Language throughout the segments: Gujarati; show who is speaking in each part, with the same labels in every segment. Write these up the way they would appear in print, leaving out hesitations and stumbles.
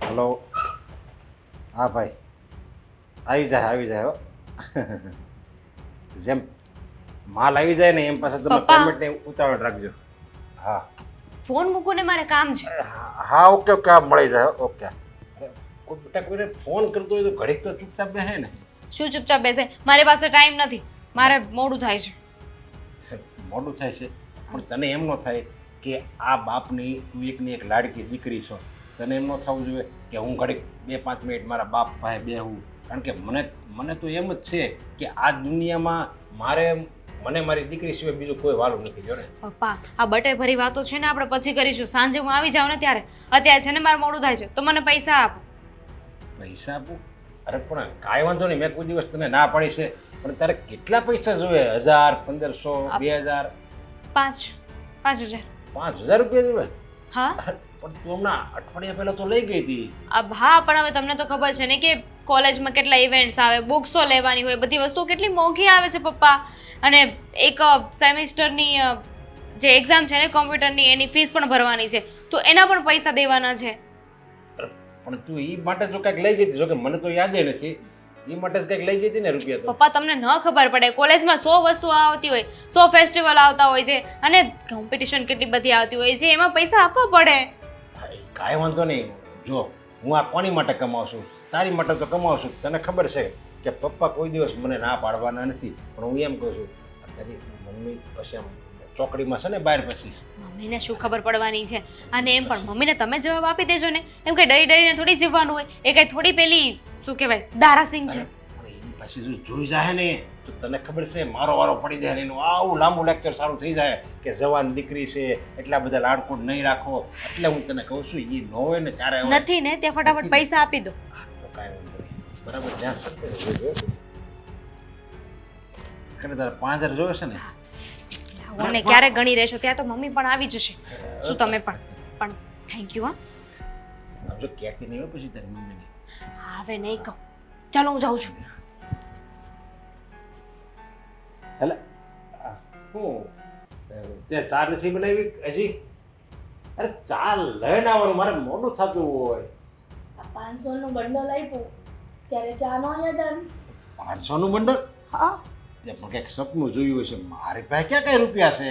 Speaker 1: હલો. હા ભાઈ, આવી જાય હો. જેમ માલ આવી જાય ને એમ પાસે તમે
Speaker 2: પપ્પા.
Speaker 1: પેમેન્ટને ઉતાવળ રાખજો. હા
Speaker 2: ફોન મૂકો ને, મારે કામ છે.
Speaker 1: હા, ઓકે ઓકે, આ મળી જાય. ઓકે. અરે, કોઈ બેટા કોઈને ફોન કરતો હોય તો ઘડીક તો ચૂપચાપ બેસે ને.
Speaker 2: શું ચૂપચાપ બેસે? મારી પાસે ટાઈમ નથી, મારે મોડું થાય છે.
Speaker 1: મોડું થાય છે પણ તને એમ ન થાય કે આ બાપની તું એકની એક લાડકી દીકરી છો? તને એમ ન થવું જોઈએ કે હું ઘડીક 2-5 મિનિટ મારા બાપ પાસે બેહું? કારણ કે મને તો એમ જ છે કે આ દુનિયામાં મને મારી દીકરી સિવાય બીજું કોઈ વાલું નથી. જો ને
Speaker 2: પપ્પા, આ બટેર ભરી વાતો છે ને આપણે પછી કરીશું. સાંજે હું આવી જાઉં ને ત્યારે. અત્યારે છે ને મારે મોડું થાય છે, તો મને પૈસા આપો.
Speaker 1: પૈસા આપું? અરે પણ કાંઈ વાંધો નહીં, મેં કોઈ દિવસ તને ના પાડી છે. પણ તારે કેટલા પૈસા જોઈએ? 1000, 1500, 2000?
Speaker 2: 5,000.
Speaker 1: 5000 રૂપિયા જોઈએ?
Speaker 2: હા.
Speaker 1: પણ તું હમણાં અઠવાડિયા પહેલા તો લઈ ગઈ હતી.
Speaker 2: હા, પણ હવે તમને તો ખબર છે ને કે કોલેજમાં કેટલા ઇવેન્ટ્સ આવે, બુક્સો લેવાની હોય, બધી વસ્તુઓ કેટલી મોંઘી આવે છે પપ્પા. અને એક સેમિસ્ટરની જે એક્ઝામ છે ને કોમ્પ્યુટરની, એની ફીસ પણ ભરવાની છે, તો એના પણ પૈસા દેવાના છે.
Speaker 1: પણ તું એ માટે જો કંઈક લઈ ગઈ હતી, જો કે મને તો યાદ નથી. એ માટે જ કંઈક લઈ ગઈ હતી ને રૂપિયા તો.
Speaker 2: પપ્પા, તમને ન ખબર પડે, કોલેજમાં 100 વસ્તુઓ આવતી હોય, 100 ફેસ્ટિવલ આવતા હોય છે, અને કોમ્પિટિશન કેટલી બધી આવતી હોય છે, એમાં પૈસા આપવા પડે.
Speaker 1: કાંઈ વાંધો નહીં. જો હું આ કોની માટે કમાઉં છું? તારી માટે તો કમાઉં છું. તને ખબર છે કે પપ્પા કોઈ દિવસ મને ના પાડવાના નથી. પણ હું એમ કહું છું, તારી મમ્મી પછી આમ ચોકડીમાં છે ને બહાર પછી
Speaker 2: મમ્મીને શું ખબર પડવાની છે? અને એમ પણ મમ્મીને તમે જવાબ આપી દેજો ને. એમ કે ડરીને થોડી જીવવાનું હોય. એ કઈ થોડી પેલી શું કહેવાય દારાસિંહ છે.
Speaker 1: પણ એ પછી જો જોઈ જાય ને તો તને ખબર છે મારો વારો પડી જાય ને એનું આવું લાંબુ લેક્ચર સારું થઈ જાય કે જવાન દીકરી છે, એટલા બધા લાડકોડ નહીં રાખો. એટલે હું તને કહું છું, એ ન હોય ને ત્યારે
Speaker 2: નથી ને, ત્યાં ફટાફટ પૈસા આપી દો.
Speaker 1: તો કાંઈ વાંધો નહીં. બરાબર, જ્યાં સત્ય કરે તારે 5000 જોવે છે ને?
Speaker 2: મને ક્યારે ગણી રહેશો ત્યાં તો મમ્મી પણ આવી જશે. શું તમે પણ થેન્ક યુ. હા,
Speaker 1: જો કહેતી નહીં હોય પછી તારી મમ્મીને.
Speaker 2: હવે નહીં કહું. ચાલો, હું જાઉં છું.
Speaker 1: એટલે હું તે ચા નથી બનાવી હજી? અરે ચા લઈને આવવાનું, મારે મોડું થતું હોય.
Speaker 3: આ 500 નું બંડલ આપ્યું ત્યારે ચા નો યાદ આવી?
Speaker 1: 500 નું બંડલ?
Speaker 3: હા,
Speaker 1: તે પણ કંઈક સપનું જોયું હશે. મારી પાસે ક્યાં કઈ રૂપિયા છે?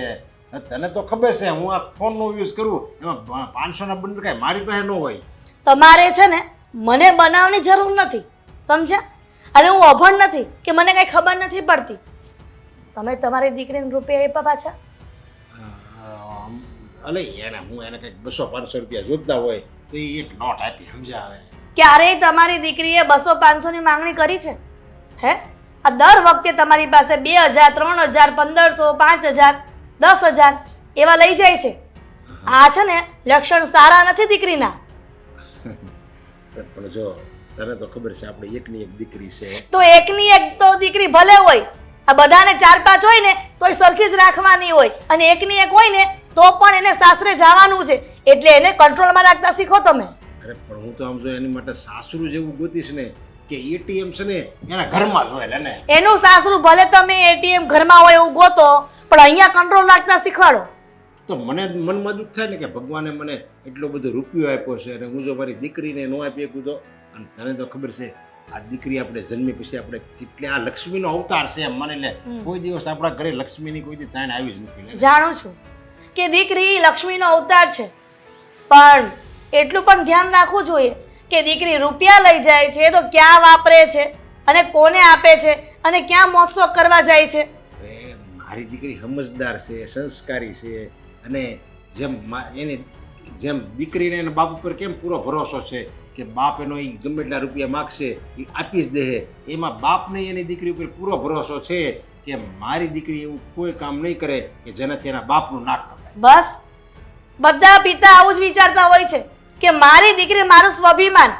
Speaker 1: તને તો ખબર છે હું આ ફોનનો યુઝ કરું, એમાં 500 ના બંડલ કાંઈ મારી પાસે ન હોય.
Speaker 3: તમારે છે ને મને બનાવવાની જરૂર નથી, સમજ્યા? અને હું અભણ નથી કે મને કઈ ખબર નથી પડતી. તમે તમારી દીકરીને રૂપિયા આપ્યા પાછા?
Speaker 1: અલે હું એને કંઈક 200-500 રૂપિયા જોઈતા હોય તો એ એક નોટ આપી, સમજ્યા? આવે
Speaker 3: ક્યારેય તમારી દીકરીએ 200-500 ની માંગણી કરી છે? હે? આ દર વખતે તમારી પાસે 2000, 3000, 1500, 5000, 10000 એવા લઈ જાય છે. આ છે ને લક્ષણ સારા નથી દીકરીના.
Speaker 1: પણ જો તને તો ખબર છે આપણે એકની એક દીકરી છે.
Speaker 3: તો એકની એક તો દીકરી ભલે હોય, આ બધાને 4-5 હોય ને તોય સરખી જ રાખવાની હોય, અને એકની એક હોય ને તો પણ એને સાસરે જવાનું છે, એટલે એને કંટ્રોલમાં રાખતા શીખો તમે.
Speaker 1: અરે પણ હું તો આમ જો એની માટે સાસરું જેવું ગોતીશ ને કે એટીએમ છે ને એના ઘરમાં જ હોય ને.
Speaker 3: એનું સાસરું ભલે તમે એટીએમ ઘરમાં હોય એવું ગોતો, પણ અહીંયા કંટ્રોલ રાખતા શીખવાડો.
Speaker 1: તો મને મનમાં દુઃખ થાય ને કે ભગવાને મને એટલો બધો રૂપિયો આપ્યો છે અને હું જો મારી દીકરીને ન આપી શકું તો. અને તને તો ખબર છે આ દીકરી આપણે જન્મી પછી આપણે કેટલી આ લક્ષ્મીનો અવતાર છે એમ માની લે. કોઈ દિવસ આપણા ઘરે લક્ષ્મીની કોઈ દી તાણ આવી જ નથી.
Speaker 3: જાણું છું કે દીકરી લક્ષ્મીનો અવતાર છે, પણ એટલું પણ ધ્યાન રાખવું જોઈએ કે દીકરી રૂપિયા લઈ જાય છે તો ક્યાં વાપરે છે અને કોને આપે છે અને ક્યાં મોજશોખ કરવા જાય છે.
Speaker 1: અરે મારી દીકરી સમજદાર છે, સંસ્કારી છે, અને જેમ દીકરીને એના બાપ ઉપર કેમ પૂરો ભરોસો છે કે બાપ એનો એ ગમે એટલા રૂપિયા માગશે એ આપી જ દે, એમાં બાપને એની દીકરી ઉપર પૂરો ભરોસો છે કે મારી દીકરી એવું કોઈ કામ નહીં કરે કે જેનાથી એના બાપનું નાક કપાય.
Speaker 3: બસ બધા પિતા આવું જ વિચારતા હોય છે કે મારી દીકરી મારું સ્વાભિમાન,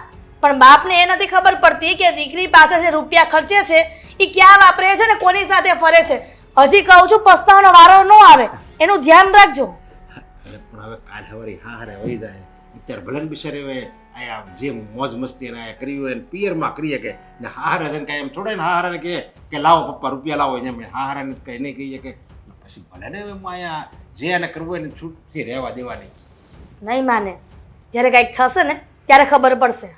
Speaker 3: પણ બાપને એ નથી ખબર પડતી કે દીકરી પાછળ જે રૂપિયા ખર્ચે છે એ ક્યાં વાપરે છે ને કોની સાથે ફરે છે. હજી કહું છું, પસ્તાવાનો વારો ન આવે, એનું ધ્યાન રાખજો.
Speaker 1: અરે પણ હવે કાલ સવારે હારે વહી જાય, અત્યારે ભલે ને બિચારે હવે આયા જે મોજ મસ્તી એને આયા કરી હોય એને પિયરમાં કરીએ કે ને હારા જઈને કાંઈ એમ થોડે ને હારાને કહે કે લાવો પપ્પા રૂપિયા લાવો, એમ હારાને કંઈ નહીં કહીએ કે પછી ભલે ને અહીંયા જે એને કરવું હોય એને છૂટથી રહેવા દેવાની.
Speaker 3: નહીં માને, જ્યારે કંઈક થશે ને ત્યારે ખબર પડશે.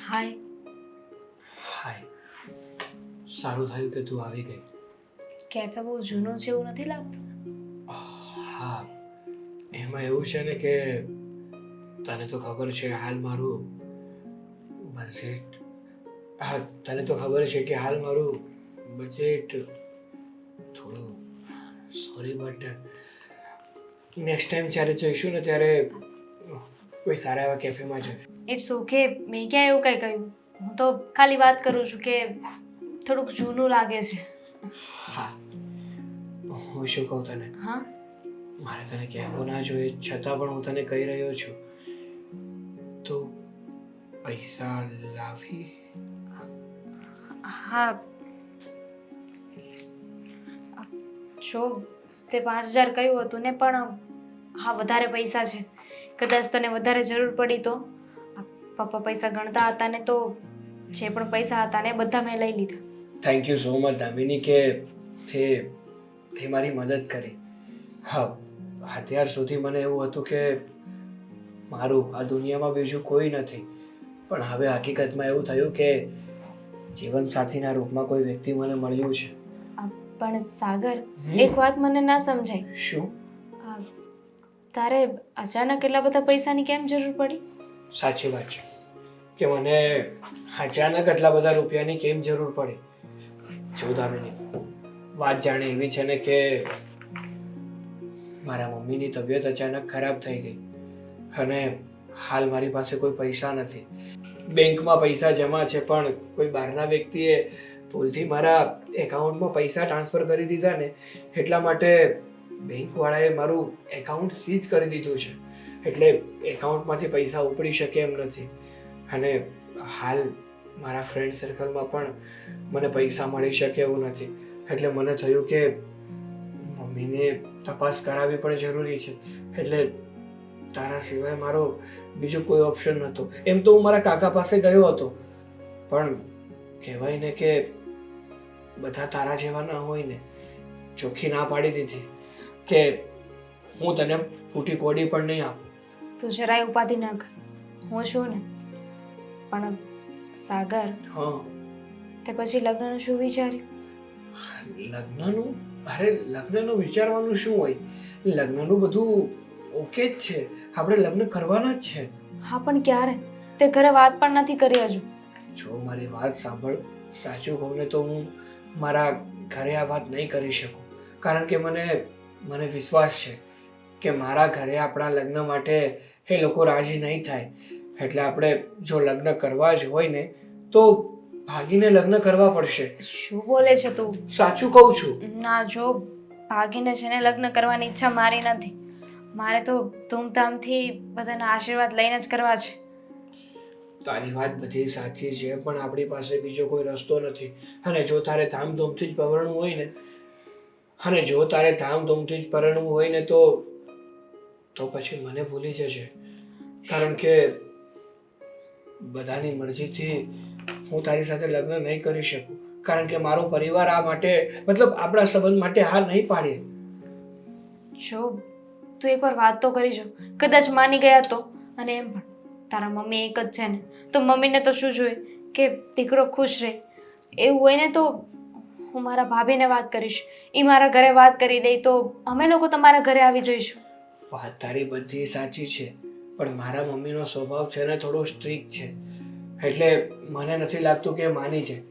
Speaker 2: હાય.
Speaker 4: હાય, સારું થયું કે તું આવી ગઈ.
Speaker 2: કેફે બહુ જૂનું છે એવું નથી લાગતું?
Speaker 4: હા, એમાં એવું છે ને કે તને તો ખબર છે હાલ મારું બજેટ તને તો ખબર છે કે હાલ મારું બજેટ થોડું સોરી બટ નેક્સ્ટ ટાઈમ જ્યારે જઈશું ને ત્યારે કોઈ સારા એવા કેફેમાં જઈશું.
Speaker 2: ઇટ્સ ઓકે, મેં ક્યાં એવું કંઈ કહ્યું? હું તો ખાલી વાત કરું છું કે થોડુંક જૂનું લાગે છે.
Speaker 4: હા, હું શું કહું તને,
Speaker 2: હા,
Speaker 4: મારે તને કહેવું ના જોઈએ છતાં પણ હું તને કહી રહ્યો છું. તો પૈસા લાવી.
Speaker 2: હા. જો તે 5000 કહ્યું હતું ને, પણ હા વધારે પૈસા છે. કદાચ તને વધારે જરૂર પડી તો પપ્પા પૈસા ગણતા હતા ને, તો જે પણ પૈસા હતા ને બધા મેં લઈ લીધા.
Speaker 4: Thank you so much Damini કે તે મારી મદદ કરી. હા, અત્યાર સુધી મને એવું હતું કે મારું આ દુનિયામાં બીજું કોઈ નથી, પણ હવે હકીકતમાં એવું થયું કે જીવનસાથીના રૂપમાં કોઈ વ્યક્તિ મને મળ્યું છે.
Speaker 2: પણ સાગર, એક વાત મને ના સમજાય.
Speaker 4: શું?
Speaker 2: તારે અચાનક એટલા બધા પૈસાની કેમ જરૂર પડી?
Speaker 4: સાચી વાત છે કે મને અચાનક આટલા બધા રૂપિયાની કેમ જરૂર પડી. જો દામિની, વાત જાણે એવી છે ને કે મારા મમ્મીની તબિયત અચાનક ખરાબ થઈ ગઈ અને હાલ મારી પાસે કોઈ પૈસા નથી. બેંકમાં પૈસા જમા છે, પણ કોઈ બહારના વ્યક્તિએ ભૂલથી મારા એકાઉન્ટમાં પૈસા ટ્રાન્સફર કરી દીધા ને, એટલા માટે બેંકવાળાએ મારું એકાઉન્ટ સીઝ કરી દીધું છે. એટલે એકાઉન્ટમાંથી પૈસા ઉપડી શકે એમ નથી. અને હાલ મારા ફ્રેન્ડ સર્કલમાં પણ મને પૈસા મળી શકે એવું નથી. એટલે મને થયું કે મમ્મીને તપાસ કરાવવી પણ જરૂરી છે. એટલે તારા સિવાય મારો બીજો કોઈ ઓપ્શન નહોતો. એમ તો હું મારા કાકા પાસે ગયો હતો, પણ કહેવાય ને કે બધા તારા જેવા ના હોય ને, ચોખ્ખી ના પાડી દીધી કે હું તને ફૂટી કોડી પણ નહીં આપું.
Speaker 2: તું જરાય ઉપાધિ ન કર, હું છું ને. પણ સાગર,
Speaker 4: હા,
Speaker 2: તે પછી લગ્નનું શું વિચાર્યું?
Speaker 4: લગ્નનું? અરે લગ્નનું વિચારવાનું શું હોય, લગ્નનું બધું ઓકે જ છે. આપણે લગ્ન કરવાના જ છે.
Speaker 2: હા, પણ ક્યારે? તે ઘરે વાત પણ નથી કરી હજુ.
Speaker 4: જો મારી વાત સાંભળ, સાચું કહું ને તો હું મારા ઘરે આ વાત નહીં કરી શકું, કારણ કે મને વિશ્વાસ છે કે મારા ઘરે આપણા લગ્ન માટે એ લોકો રાજી નહીં થાય. એટલે આપણે જો લગ્ન કરવા જ હોય ને તો ભાગીને લગ્ન કરવા પડશે.
Speaker 2: શું બોલે છે તું?
Speaker 4: સાચું કહું છું.
Speaker 2: ના, જો ભાગીને છે ને લગ્ન કરવાની ઈચ્છા મારી નથી. મારે તો ધૂમધામથી બધાના આશીર્વાદ લઈને જ કરવા છે.
Speaker 4: તારી વાત બધી સાચી છે, પણ આપણી પાસે બીજો કોઈ રસ્તો નથી. અને જો તારે ધામધૂમથી જ પરણવું હોય ને તો પછી મને ભૂલી જશે. કારણ કે બધાની મરજીથી હું તારી સાથે લગ્ન નહીં કરી શકું, કારણ કે મારો પરિવાર આ માટે, મતલબ આપણા સંબંધ માટે હા નહીં પાડે.
Speaker 2: જો તું એકવાર વાત તો કરી જો, કદાચ માની ગયા તો. અને એમ પણ તારા મમ્મી એક જ છે ને, તો મમ્મીને તો શું જોઈએ કે દીકરો ખુશ રહે. એવું હોય ને તો હું મારા ભાભીને વાત કરીશ, એ મારા ઘરે વાત કરી દે તો અમે લોકો તમારા ઘરે આવી જઈશું.
Speaker 4: વાત તારી બધી સાચી છે, પણ મારા મમ્મીનો સ્વભાવ છે ને થોડો સ્ટ્રિક્ટ છે. એટલે મને નથી લાગતું કે એ માની જાય.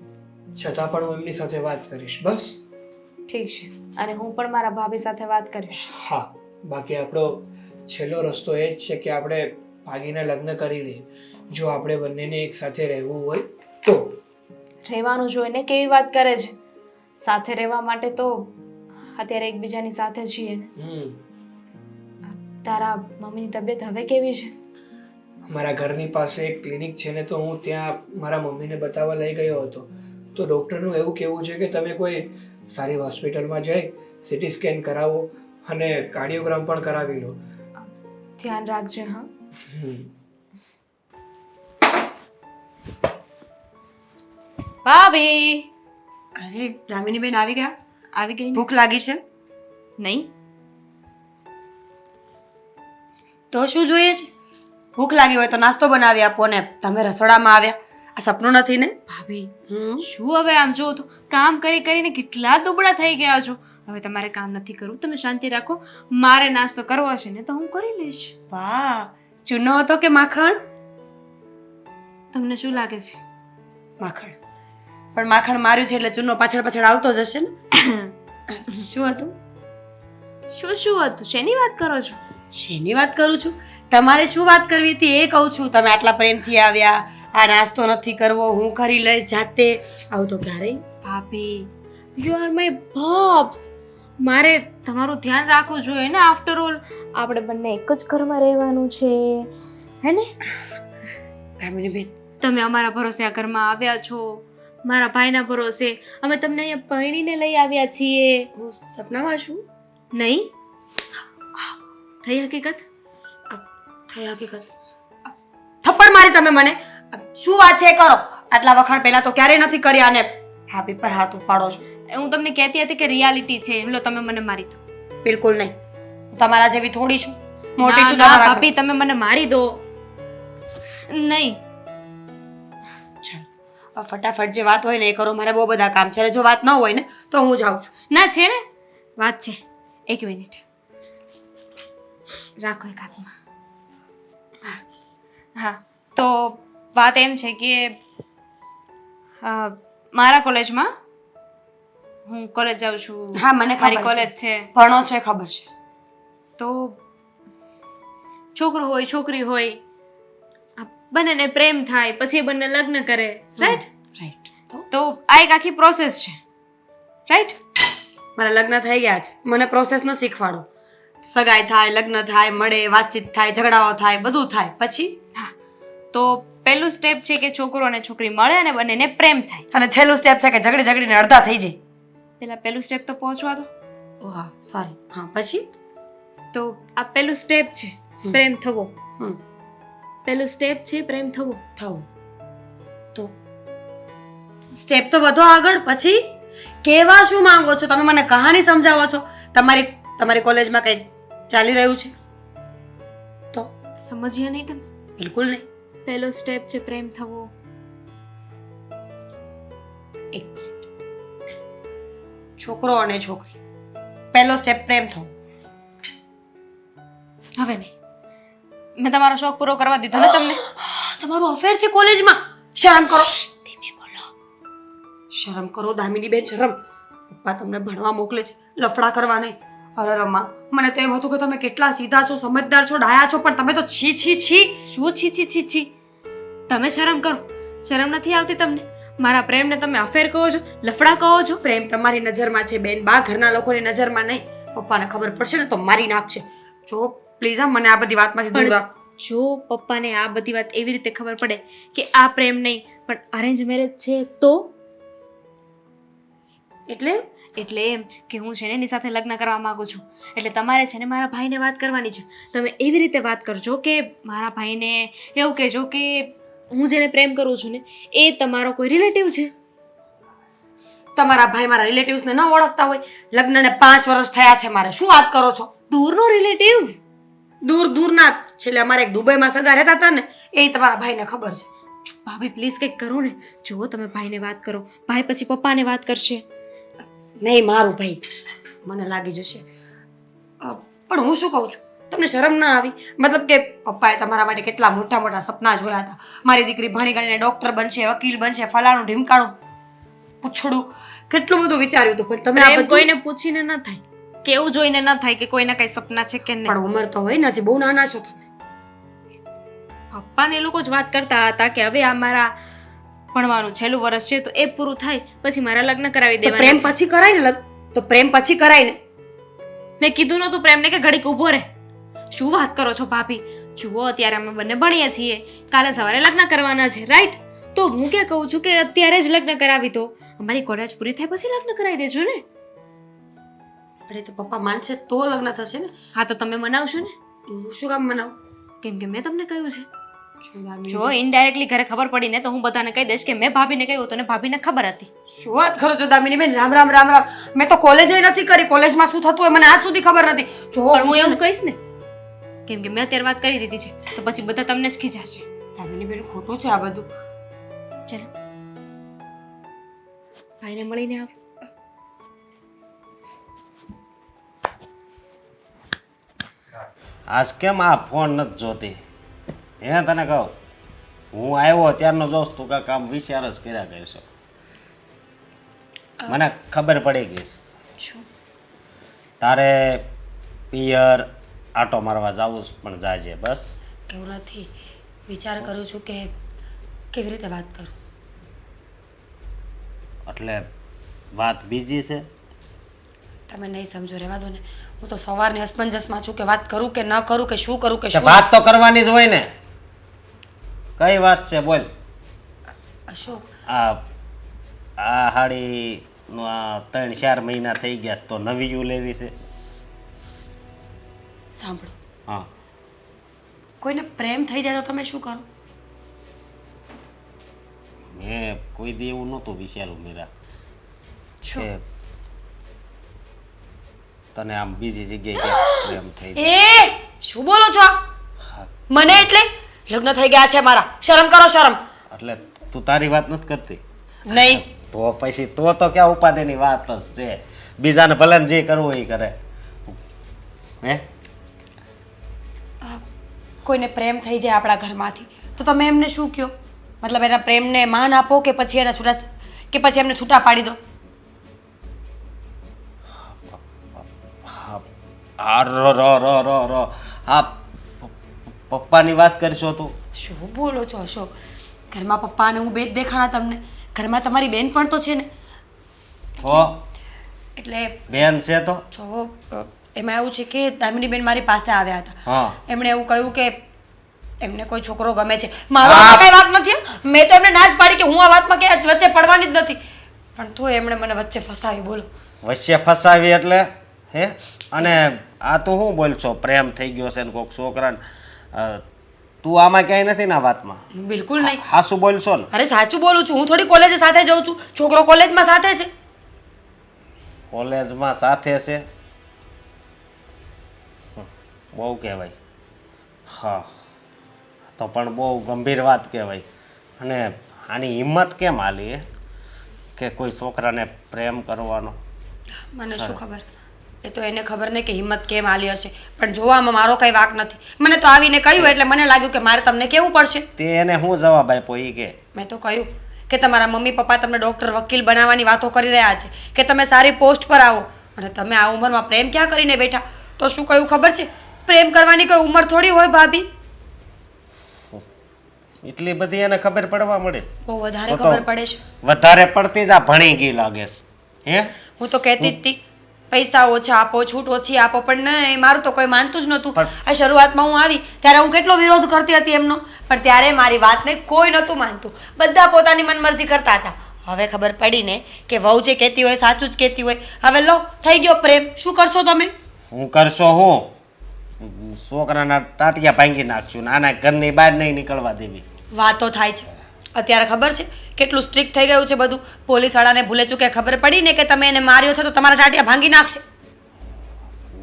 Speaker 4: છતાં પણ હું એમની સાથે વાત કરીશ. બસ
Speaker 2: ઠીક છે, અને હું પણ મારા ભાભી સાથે વાત કરીશ.
Speaker 4: હા, બાકી આપણો છેલ્લો રસ્તો એ જ છે કે આપણે ભાગીને લગ્ન કરી લઈએ. જો આપણે બંનેને એક સાથે રહેવું હોય તો.
Speaker 2: રહેવાનું જોઈને કેવી વાત કરે છે. સાથે રહેવા માટે તો અત્યારે એકબીજાની સાથે છીએ ને. તારા મમ્મીની તબિયત હવે કેવી છે?
Speaker 4: મારા ઘરની પાસે એક ક્લિનિક છે ને, તો હું ત્યાં મારા મમ્મીને બતાવવા લઈ ગયો હતો. તો ડૉક્ટરનું એવું કહેવું છે કે તમે કોઈ સારી હોસ્પિટલમાં જઈ સિટી સ્કેન કરાવો અને કાર્ડિયોગ્રામ પણ કરાવી લો.
Speaker 2: ધ્યાન રાખજે. હા. ભાભી!
Speaker 5: અરે દામિની બેન આવી ગયા?
Speaker 2: આવી ગઈ?
Speaker 5: ભૂખ લાગી છે?
Speaker 2: નહીં.
Speaker 5: તો શું જોઈએ છે? ભૂખ લાગી હોય તો નાસ્તો બનાવી આપો ને તમે રસોડામાં આવ્યા આ સપનું નથી ને?
Speaker 2: ભાભી
Speaker 5: હમ
Speaker 2: શું હવે આમ જો તો કામ કરી કરીને કેટલા દુબળા થઈ ગયા છો. હવે તમારે કામ નથી કરવું, તમે શાંતિ રાખો. મારે નાસ્તો કરવો છે ને તો હું કરી લઈશ.
Speaker 5: વાહ, ચૂનો હતો કે માખણ?
Speaker 2: તમને શું લાગે છે?
Speaker 5: માખણ. પણ માખણ માર્યું છે એટલે ચૂનો પાછળ પાછળ આવતો જ હશે ને. શું હતું?
Speaker 2: શું હતું? શેની વાત કરો છો?
Speaker 5: શેની વાત કરું છું? તમારે શું વાત કરવી હતી એ કહું છું. તમે આટલા પ્રેમથી આવ્યા, આ નાસ્તો નથી કરવો, હું કરી લઈશ જાતે. આવું તો ક્યારેય.
Speaker 2: ભાભી, યુ આર માય બોબ્સ. મારે તમારું ધ્યાન રાખવું જોઈએ ને. આફ્ટર ઓલ આપણે બંને એક જ ઘરમાં રહેવાનું છે, હે ને?
Speaker 5: દામિનીબેન,
Speaker 2: તમે અમારા ભરોસે આ ઘરમાં આવ્યા છો, મારા ભાઈના ભરોસે. અમે તમને અહીંયા પરણીને લઈ આવ્યા છીએ.
Speaker 5: હું સપનામાં છું?
Speaker 2: નહીં થઈ હકીકત.
Speaker 5: થઈ હકીકત. થપ્પડ મારી તમે મને. શું વાત છે એ કરો. આટલા વખાણ પહેલા તો ક્યારેય નથી કર્યા ને હા પર હાથ ઉપાડો છો.
Speaker 2: હું તમને કહેતી હતી કે રિયાલિટી છે, લો તમે મને મારી દો.
Speaker 5: બિલકુલ નહીં. હું તમારા જેવી થોડી છું, મોટી
Speaker 2: ના,
Speaker 5: છું
Speaker 2: ના,
Speaker 5: તમારા
Speaker 2: ભાભી તમે મને મારી દો. નહીં,
Speaker 5: ચાલો ફટાફટ જે વાત હોય ને એ કરો. મારે બહુ બધા કામ છે. અને જો વાત ન હોય ને તો હું જાઉં છું.
Speaker 2: ના છે ને વાત છે. એક મિનિટ રાખો એક હાથમાં. હા, તો વાત એમ છે કે મારા કોલેજમાં હું કોલેજ જાઉં છું.
Speaker 5: હા, મને
Speaker 2: મારી
Speaker 5: ખબર
Speaker 2: કોલેજ
Speaker 5: છે.
Speaker 2: છે.
Speaker 5: ભણો છો એ ખબર છે.
Speaker 2: તો છોકરો હોય છોકરી હોય આ બંનેને પ્રેમ થાય, પછી એ બંને લગ્ન કરે, રાઈટ?
Speaker 5: રાઈટ.
Speaker 2: તો આ એક આખી પ્રોસેસ છે, રાઈટ?
Speaker 5: મારા લગ્ન થઈ ગયા છે, મને પ્રોસેસ ન શીખવાડો. સગાઈ થાય, લગ્ન થાય, મળે, વાતચીત થાય, ઝઘડાઓ થાય, બધું થાય. પછી
Speaker 2: હા, તો પહેલું સ્ટેપ છે કે છોકરો અને છોકરી મળે અને બંનેને પ્રેમ થાય.
Speaker 5: અને છેલ્લું સ્ટેપ છે કે ઝઘડીને અડધા થઈ જાય.
Speaker 2: પેલા પહેલું સ્ટેપ તો પહોંચવા દો.
Speaker 5: ઓ હા, સોરી. હા, પછી
Speaker 2: તો આ પહેલું સ્ટેપ છે પ્રેમ થવો.
Speaker 5: હમ
Speaker 2: પહેલું સ્ટેપ છે પ્રેમ થવો.
Speaker 5: થવું. તો સ્ટેપ તો વધો આગળ. પછી કહેવા શું માંગો છો તમે? મને કહાની સમજાવો છો? તમારી કોલેજમાં કંઈ ચાલી રહ્યું છે? તો
Speaker 2: સમજ્યા નહીં તમે?
Speaker 5: બિલકુલ નહીં.
Speaker 2: પહેલો સ્ટેપ છે પ્રેમ થવો.
Speaker 5: એક મિનિટ. છોકરો અને છોકરી, પહેલો સ્ટેપ પ્રેમ થવો.
Speaker 2: હવે નહીં, મેં તમારો શોખ પૂરો કરવા દીધો ને તમને.
Speaker 5: તમારું અફેર છે કોલેજમાં. શરમ કરો. ધીમે બોલો. શરમ કરો દામિનીબેન, શરમ. પપ્પા તમને ભણવા મોકલે છે, લફડા કરવા નહીં. અરે રમા, મને તો એમ હતું કે તમે કેટલા સીધા છો, સમજદાર છો, ડાયા છો, પણ તમે તો છી છી છી.
Speaker 2: શું છી છી છી છી? તમે શરમ કરો. શરમ નથી આવતી તમને? મારા પ્રેમને તમે અફેર કહો છો, લફડા કહો છો?
Speaker 5: પ્રેમ તમારી નજરમાં છે બેન, બા ઘરના લોકોની નજરમાં નહીં. પપ્પાને ખબર પડશે ને તો મારી નાખશે. જો પ્લીઝ મને આ બધી વાતમાંથી દૂર રાખ.
Speaker 2: જો પપ્પાને આ બધી વાત એવી રીતે ખબર પડે કે આ પ્રેમ નહીં પણ અરેન્જ મેરેજ છે તો? એટલે એમ કે હું છે ને એની સાથે લગ્ન કરવા માંગુ છું. એટલે તમારે છે ને મારા ભાઈને વાત કરવાની છે. તમે એવી રીતે વાત કરજો કે મારા ભાઈને એવું કહેજો કે હું જેને પ્રેમ કરું છું ને એ તમારો કોઈ રિલેટિવ છે.
Speaker 5: તમારા ભાઈ મારા રિલેટિવ્સને ન ઓળખતા હોય? લગ્નને 5 વર્ષ થયા છે મારે. શું વાત કરો છો?
Speaker 2: દૂરનો રિલેટિવ?
Speaker 5: દૂરના છેલ્લે અમારે એક દુબઈમાં સગા રહેતા હતા ને, એ તમારા ભાઈને ખબર છે.
Speaker 2: ભાભી પ્લીઝ કંઈક કરો ને. જુઓ તમે ભાઈને વાત કરો, ભાઈ પછી પપ્પાને વાત કરશે.
Speaker 5: નહીં, મારું ભાઈ મને લાગી જશે. પણ હું શું કહું છું, તમને શરમ ના આવી? મતલબ કે પપ્પાએ તમારા માટે કેટલા મોટા મોટા સપના જોયા હતા. મારી દીકરી ભણી ગણીને ડોક્ટર બનશે, વકીલ બનશે, ફલાણું ઢીમકાણું પૂછડું, કેટલું બધું વિચાર્યું હતું. પણ તમે આ
Speaker 2: પ્રેમ
Speaker 5: બધું
Speaker 2: કોઈને પૂછીને ન થાય, કે એવું જોઈને ન થાય કે કોઈના કઈ સપના છે કે નહીં.
Speaker 5: પણ ઉંમર તો હોય ને, હજી બહુ નાના છો તમે.
Speaker 2: પપ્પાને એ લોકો જ વાત કરતા હતા કે હવે આ મારા ભણવાનું છેલ્લું વર્ષ છે તો એ પૂરું થાય પછી મારા લગ્ન કરાવી
Speaker 5: તો પ્રેમ
Speaker 2: દેવાના છે.
Speaker 5: પછી કરાય ને તો પ્રેમ પછી કરાય ને.
Speaker 2: મેં કીધું નતું પ્રેમને કે ઘડીક ઊભો રહે. શું વાત કરો છો ભાભી? જુઓ અત્યારે અમે બંને ભણીએ છીએ, કાલે સવારે લગ્ન કરવાના છે, રાઈટ? તો હું ક્યાં કહું છું કે અત્યારે જ લગ્ન કરાવી દો. અમારી કોલેજ પૂરી થાય પછી લગ્ન કરાવી દેજો ને.
Speaker 5: પણ એ તો પપ્પા માનશે તો લગ્ન થશે ને.
Speaker 2: હા તો તમે મનાવશો ને?
Speaker 5: હું શું કામ મનાવું?
Speaker 2: કેમ કે મેં તમને કહ્યું છે.
Speaker 5: જો
Speaker 2: જો ઇનડાયરેક્ટલી ઘરે ખબર પડી ને તો હું બધાને કહી દઈશ કે મેં ભાભીને કહ્યું હતું ને ભાભીને ખબર હતી.
Speaker 5: શું વાત કરો છો દામિનીબેન? રામ રામ રામ રામ. મેં તો કોલેજ નથી કરી. કોલેજમાં શું થતું હોય મને આજ સુધી ખબર નથી. જો
Speaker 2: પણ હું એવું કહીશ ને કેમ કે મેં અત્યારે વાત કરી દીધી છે તો પછી બધા તમને જ ખીજાશે.
Speaker 5: દામિની બેન ખોટું છે આ બધું.
Speaker 2: ચલો ભાઈને મળીને આવ.
Speaker 1: આજ કેમ આ ફોન નથી જોતી? હે તને કહું, હું આવ્યો ત્યારનો જોશ તું કાંઈક આમ વિચાર જ કર્યા કરશો. મને ખબર પડી ગઈ છે.
Speaker 5: શું?
Speaker 1: તારે પિયર આટો મારવા જવું છે, પણ જાજે બસ.
Speaker 5: એવું નથી, વિચાર કરું છું કે કેવી રીતે વાત કરું.
Speaker 1: એટલે વાત બીજી છે.
Speaker 5: તમે નહીં સમજો, રહેવા દો ને. હું તો સવારની અસમંજસમાં છું કે વાત કરું કે ન કરું, કે શું કરું કે
Speaker 1: તે
Speaker 5: શું.
Speaker 1: વાત તો કરવાની જ હોય ને. કઈ વાત છે બોલ.
Speaker 5: અશોક,
Speaker 1: આ હાડીનું આ 3-4 મહિના થઈ ગયા તો નવી લેવી છે.
Speaker 5: સાંભળો,
Speaker 1: હા,
Speaker 5: કોઈને પ્રેમ થઈ જાય તો તમે શું કરો?
Speaker 1: મેં કોઈ દી એવું નહોતું વિચાર્યું મીરા
Speaker 5: શું?
Speaker 1: કે તને આમ બીજી જગ્યાએ પ્રેમ થઈ જાય.
Speaker 5: એ શું બોલો છો? મને એટલે લગ્ન થઈ ગયા છે મારા. શરમ કરો, શરમ.
Speaker 1: એટલે તું તારી વાત નથી કરતી
Speaker 5: નહીં.
Speaker 1: તો પછી તો ક્યાં ઉપાધિની વાત જ છે. બીજાને ભલે ને જે કરવું એ કરે. હે,
Speaker 5: કોઈને પ્રેમ થઈ જાય આપણા ઘરમાંથી તો તમે એમને શું કહો? મતલબ એના પ્રેમને માન આપો કે પછી એના છૂટા, કે પછી એમને છૂટા પાડી દો?
Speaker 1: હા, રો હા, પપ્પાની વાત કરશો તું?
Speaker 5: શું બોલો છો અશોક? ઘરમાં પપ્પા અને હું બે જ દેખાણા તમને? ઘરમાં તમારી બેન પણ તો છે ને.
Speaker 1: તો
Speaker 5: એટલે
Speaker 1: બેન છે તો
Speaker 5: જો એમાં એવું છે કે દામિની બેન મારી પાસે આવ્યા હતા.
Speaker 1: હા,
Speaker 5: એમણે એવું કહ્યું કે એમને કોઈ છોકરો ગમે છે. મારો કઈ વાત નથી. મેં તો એમને ના જ પાડી કે હું આ વાતમાં કે વચ્ચે પડવાની જ નથી. પણ તો એમણે મને વચ્ચે ફસાવી. બોલો,
Speaker 1: વચ્ચે ફસાવી એટલે? હે, અને આ તું શું બોલ છો? પ્રેમ થઈ ગયો છે ને કોઈક છોકરાને? તું આમાં ક્યાંય નથી ને આ વાતમાં?
Speaker 5: બિલકુલ નહીં.
Speaker 1: હા, શું બોલશો ને?
Speaker 5: અરે સાચું બોલું છું. હું થોડી કોલેજે સાથે જાઉં છું. છોકરો કોલેજમાં સાથે છે.
Speaker 1: કોલેજમાં સાથે છે? બહુ કહેવાય. હા, તો પણ બહુ ગંભીર વાત કહેવાય. અને આની હિંમત કેમ હાલી કે કોઈ છોકરાને પ્રેમ કરવાનો?
Speaker 5: મને શું ખબર? એ તો એને ખબર નહીં કે હિંમત કેમ આલી હશે. પણ જોવામાં મારો કઈ વાંક નથી. મને તો આવીને કહ્યું એટલે મને લાગ્યું કે મારે તમને કહેવું પડશે.
Speaker 1: તે એને શું જવાબ આપ્યો એ કે?
Speaker 5: મેં તો કહ્યું કે તમારા મમ્મી પપ્પા તમને ડૉક્ટર, વકીલ બનાવવાની વાતો કરી રહ્યા છે, કે તમે સારી પોસ્ટ પર આવો, અને તમે આ ઉંમરમાં પ્રેમ ક્યાં કરીને બેઠા? તો શું કહ્યું ખબર છે? પ્રેમ કરવાની કોઈ ઉંમર થોડી હોય ભાભી.
Speaker 1: એટલી બધી એને ખબર પડવા મળે છે?
Speaker 5: બહુ વધારે
Speaker 1: તો તો
Speaker 5: ખબર પડે છે.
Speaker 1: વધારે પડતી જ આ ભણી ગઈ લાગે છે. હે,
Speaker 5: હું તો કહેતી જ હતી પૈસા ઓછા આપો, છૂટ ઓછી આપો, પણ નહીં, મારું તો કોઈ માનતું જ નહોતું. આ શરૂઆતમાં હું આવી ત્યારે હું કેટલો વિરોધ કરતી હતી એમનો, પણ ત્યારે મારી વાતને કોઈ નહોતું માનતું. બધા પોતાની મનમરજી કરતા હતા. હવે ખબર પડી ને કે વહુ જે કહેતી હોય સાચું જ કહેતી હોય. હવે લો, થઈ ગયો પ્રેમ. શું કરશો તમે?
Speaker 1: હું કરશો હું? છોકરાના ટાટિયા ભાંગી નાખશું ને આના ઘરની બહાર નહીં નીકળવા દેવી.
Speaker 5: વાતો થાય છે. અત્યારે ખબર છે કેટલું સ્ટ્રિક્ટ થઈ ગયું છે બધું. પોલીસવાળાને ભૂલે ચૂકે ખબર પડી ને કે તમે એને માર્યો છે તો તમારા ટાટિયા ભાંગી નાખશે.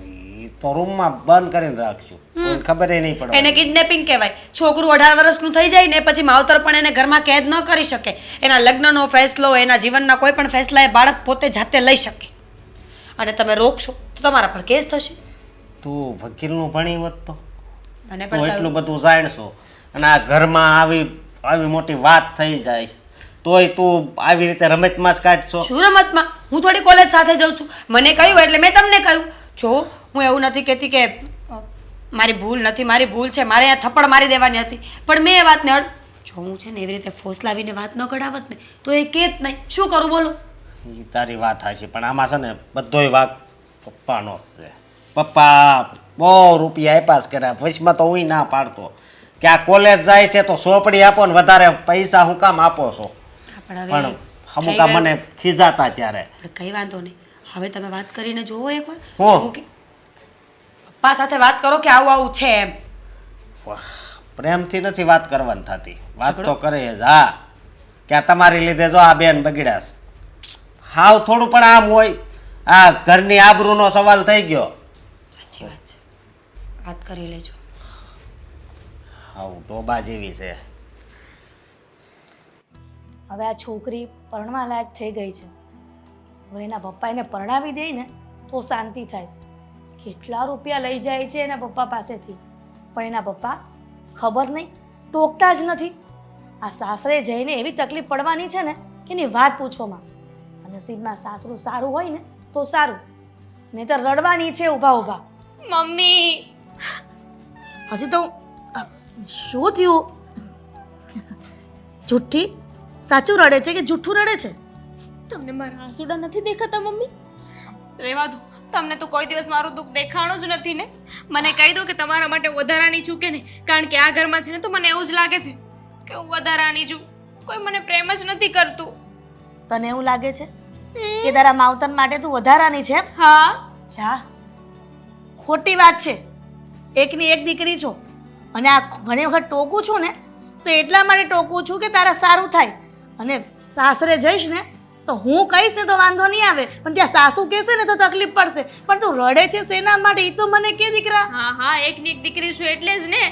Speaker 1: ઈ તો રૂમમાં બંધ કરીને રાખશું, કોઈ ખબર નહીં પડે.
Speaker 5: એને કિડનેપિંગ કહેવાય. છોકરું 18 વર્ષનું થઈ જાય ને પછી માવતર પણ એને ઘરમાં કેદ ન કરી શકે. એના લગ્નનો ફેસલો, એના જીવનના કોઈ પણ ફેસલા એ બાળક પોતે જાતે લઈ શકે. અને તમે રોકશો તો તમારા પર કેસ થશે.
Speaker 1: તું વકીલનું ભણી હોત તો
Speaker 5: મને
Speaker 1: તું
Speaker 5: પણ
Speaker 1: એટલું બધું જાણશો, અને આ ઘરમાં આવી મોટી વાત થઈ જાય તોય તું આવી રીતે રમતમાં જ કાઢશો.
Speaker 5: શું રમતમાં? હું થોડી કોલેજ સાથે જાઉં છું. મને કહ્યું એટલે મેં તમને કહ્યું. જો હું એવું નથી કહેતી કે મારી ભૂલ નથી, મારી ભૂલ છે. મારે અહીંયા થપ્પડ મારી દેવાની હતી, પણ મેં એ વાતને જો હું છે ને એવી રીતે ફોસલાવીને વાત ન કઢાવત ને તો એ કે જ નહીં. શું કરું બોલો?
Speaker 1: એ તારી વાત હશે, પણ આમાં છે ને બધોય વાક પપ્પાનો જ છે. પપ્પા બહુ રૂપિયા આપ્યા જ કર્યા. વચમાં તો હું ના પાડતો કે આ કોલેજ જાય છે તો સોપડી આપો ને વધારે પૈસા હું કામ આપો છો. પણ અમુક મને ખીજાતા ત્યારે.
Speaker 5: કઈ વાંધો નહીં. હવે તમે વાત કરીને જોવો એકવાર.
Speaker 1: હું?
Speaker 5: શું કે પપ્પા સાથે વાત કરો કે આવું આવું છે એમ.
Speaker 1: પ્રેમથી નથી વાત કરવાની થતી. વાત તો કરે જ. હા, કે આ તમારી લીધે જો આ બેન બગડ્યા છે. હાવ થોડું પણ આમ હોય. આ ઘરની આબરૂનો સવાલ થઈ ગયો.
Speaker 5: સાચી વાત છે. વાત કરી લેજો.
Speaker 6: આવું ટોબા જેવી છે.
Speaker 3: હવે આ છોકરી પરણવા લાયક થઈ ગઈ છે. હવે એના પપ્પા એને પરણાવી દે ને તો શાંતિ થાય. કેટલા રૂપિયા લઈ જાય છે એના પપ્પા પાસેથી, પણ એના પપ્પા ખબર નહીં, ટોકતા જ નથી. આ સાસરે જઈને એવી તકલીફ પડવાની છે ને કે એની વાત પૂછોમાં. અને નસીબમાં સાસરું સારું હોય ને તો સારું, નહીં તો રડવાની છે ઊભા ઊભા.
Speaker 2: મમ્મી
Speaker 3: હજી તો શું થયું? જુઠ્ઠી સાચું રડે છે કે જુઠ્ઠું રડે છે?
Speaker 2: તમને મારા આંસુડા નથી દેખાતા મમ્મી? રહેવા દો, તમને તો કોઈ દિવસ મારું દુઃખ દેખાણું જ નથી ને. મને કહી દો કે તમારા માટે વધારાની છું કે નહીં, કારણ કે આ ઘરમાં છે ને તો મને એવું જ લાગે છે કે હું વધારાની છું, કોઈ મને પ્રેમ જ નથી કરતું.
Speaker 3: તને એવું લાગે છે કે તારા માવતર માટે તું વધારાની છે?
Speaker 2: હા,
Speaker 3: જા, ખોટી વાત છે. એકની એક દીકરી છો, અને આ ઘણી વખત ટોકું છું ને તો એટલા માટે ટોકું છું કે તારા સારું થાય. અને સાસરે જઈશ ને તો હું કહીશ ને તો વાંધો નહીં આવે, પણ ત્યાં સાસુ કહેશે ને તો તકલીફ પડશે. પણ તું રડે છે શેના માટે એ તો મને કે દીકરા.
Speaker 2: હા હા, એકની એક દીકરી છું એટલે જ ને.